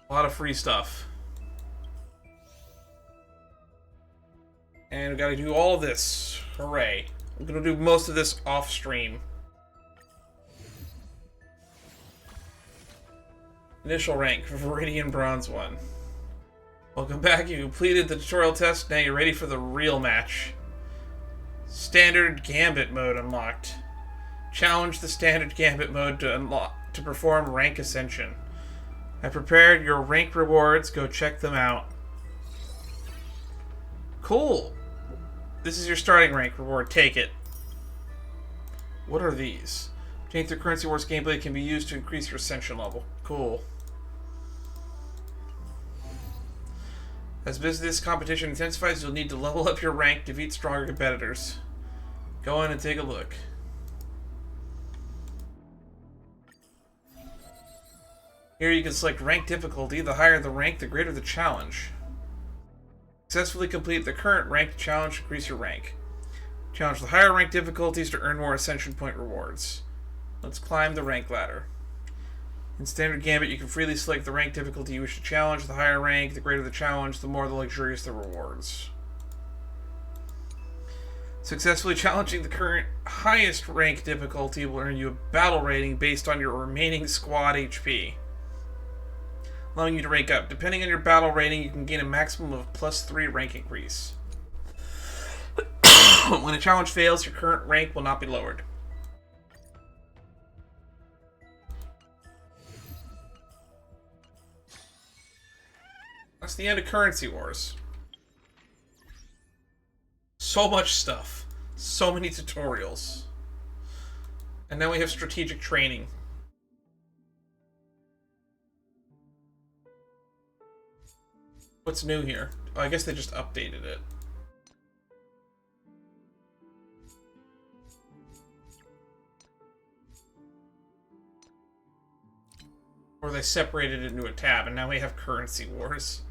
A lot of free stuff. And we gotta do all of this. Hooray. I'm gonna do most of this off stream. Initial rank, Viridian Bronze 1. Welcome back, you completed the tutorial test, now you're ready for the real match. Standard Gambit mode unlocked. Challenge the standard Gambit mode to perform rank ascension. I prepared your rank rewards, go check them out. Cool. This is your starting rank reward, take it. What are these? Obtained through Currency Wars gameplay can be used to increase your ascension level. Cool. As this competition intensifies, you'll need to level up your rank, defeat stronger competitors. Go in and take a look. Here you can select rank difficulty. The higher the rank, the greater the challenge. Successfully complete the current ranked challenge to increase your rank. Challenge the higher rank difficulties to earn more ascension point rewards. Let's climb the rank ladder. In Standard Gambit, you can freely select the rank difficulty you wish to challenge. The higher rank, the greater the challenge, the more luxurious the rewards. Successfully challenging the current highest rank difficulty will earn you a battle rating based on your remaining squad HP, allowing you to rank up. Depending on your battle rating, you can gain a maximum of +3 rank increase. When a challenge fails, your current rank will not be lowered. That's the end of Currency Wars. So much stuff. So many tutorials. And now we have strategic training. What's new here? Oh, I guess they just updated it. Or they separated it into a tab, and now we have Currency Wars.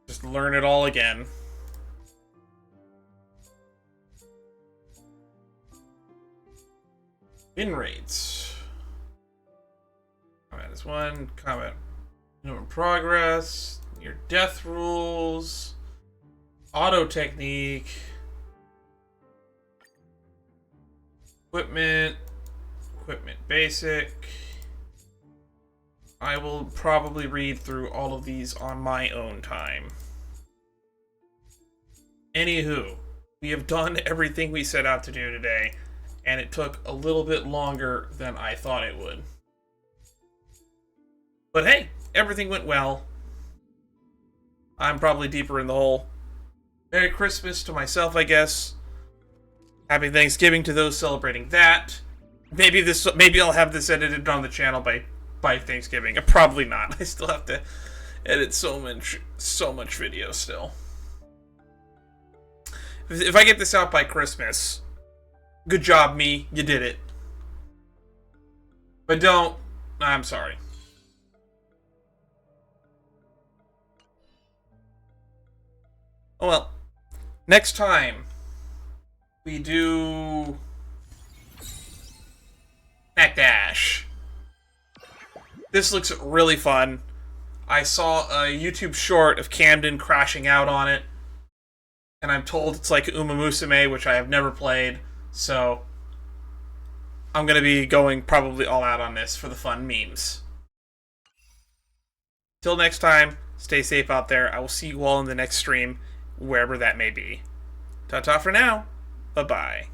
Just learn it all again. Win rates. Combat is 1. Combat in progress. Your death rules. Auto technique. Equipment. Equipment basic. I will probably read through all of these on my own time. Anywho, we have done everything we set out to do today, and it took a little bit longer than I thought it would. But hey, everything went well. I'm probably deeper in the hole. Merry Christmas to myself, I guess. Happy Thanksgiving to those celebrating that. Maybe I'll have this edited on the channel by Thanksgiving. Probably not. I still have to edit so much video still. If I get this out by Christmas, good job, me. You did it. But don't, I'm sorry. Oh well. Next time, we do Neck Dash. This looks really fun. I saw a YouTube short of Camden crashing out on it, and I'm told it's like Uma Musume, which I have never played, so I'm going to be going probably all out on this for the fun memes. Till next time, stay safe out there. I will see you all in the next stream, wherever that may be. Ta-ta for now. Bye-bye.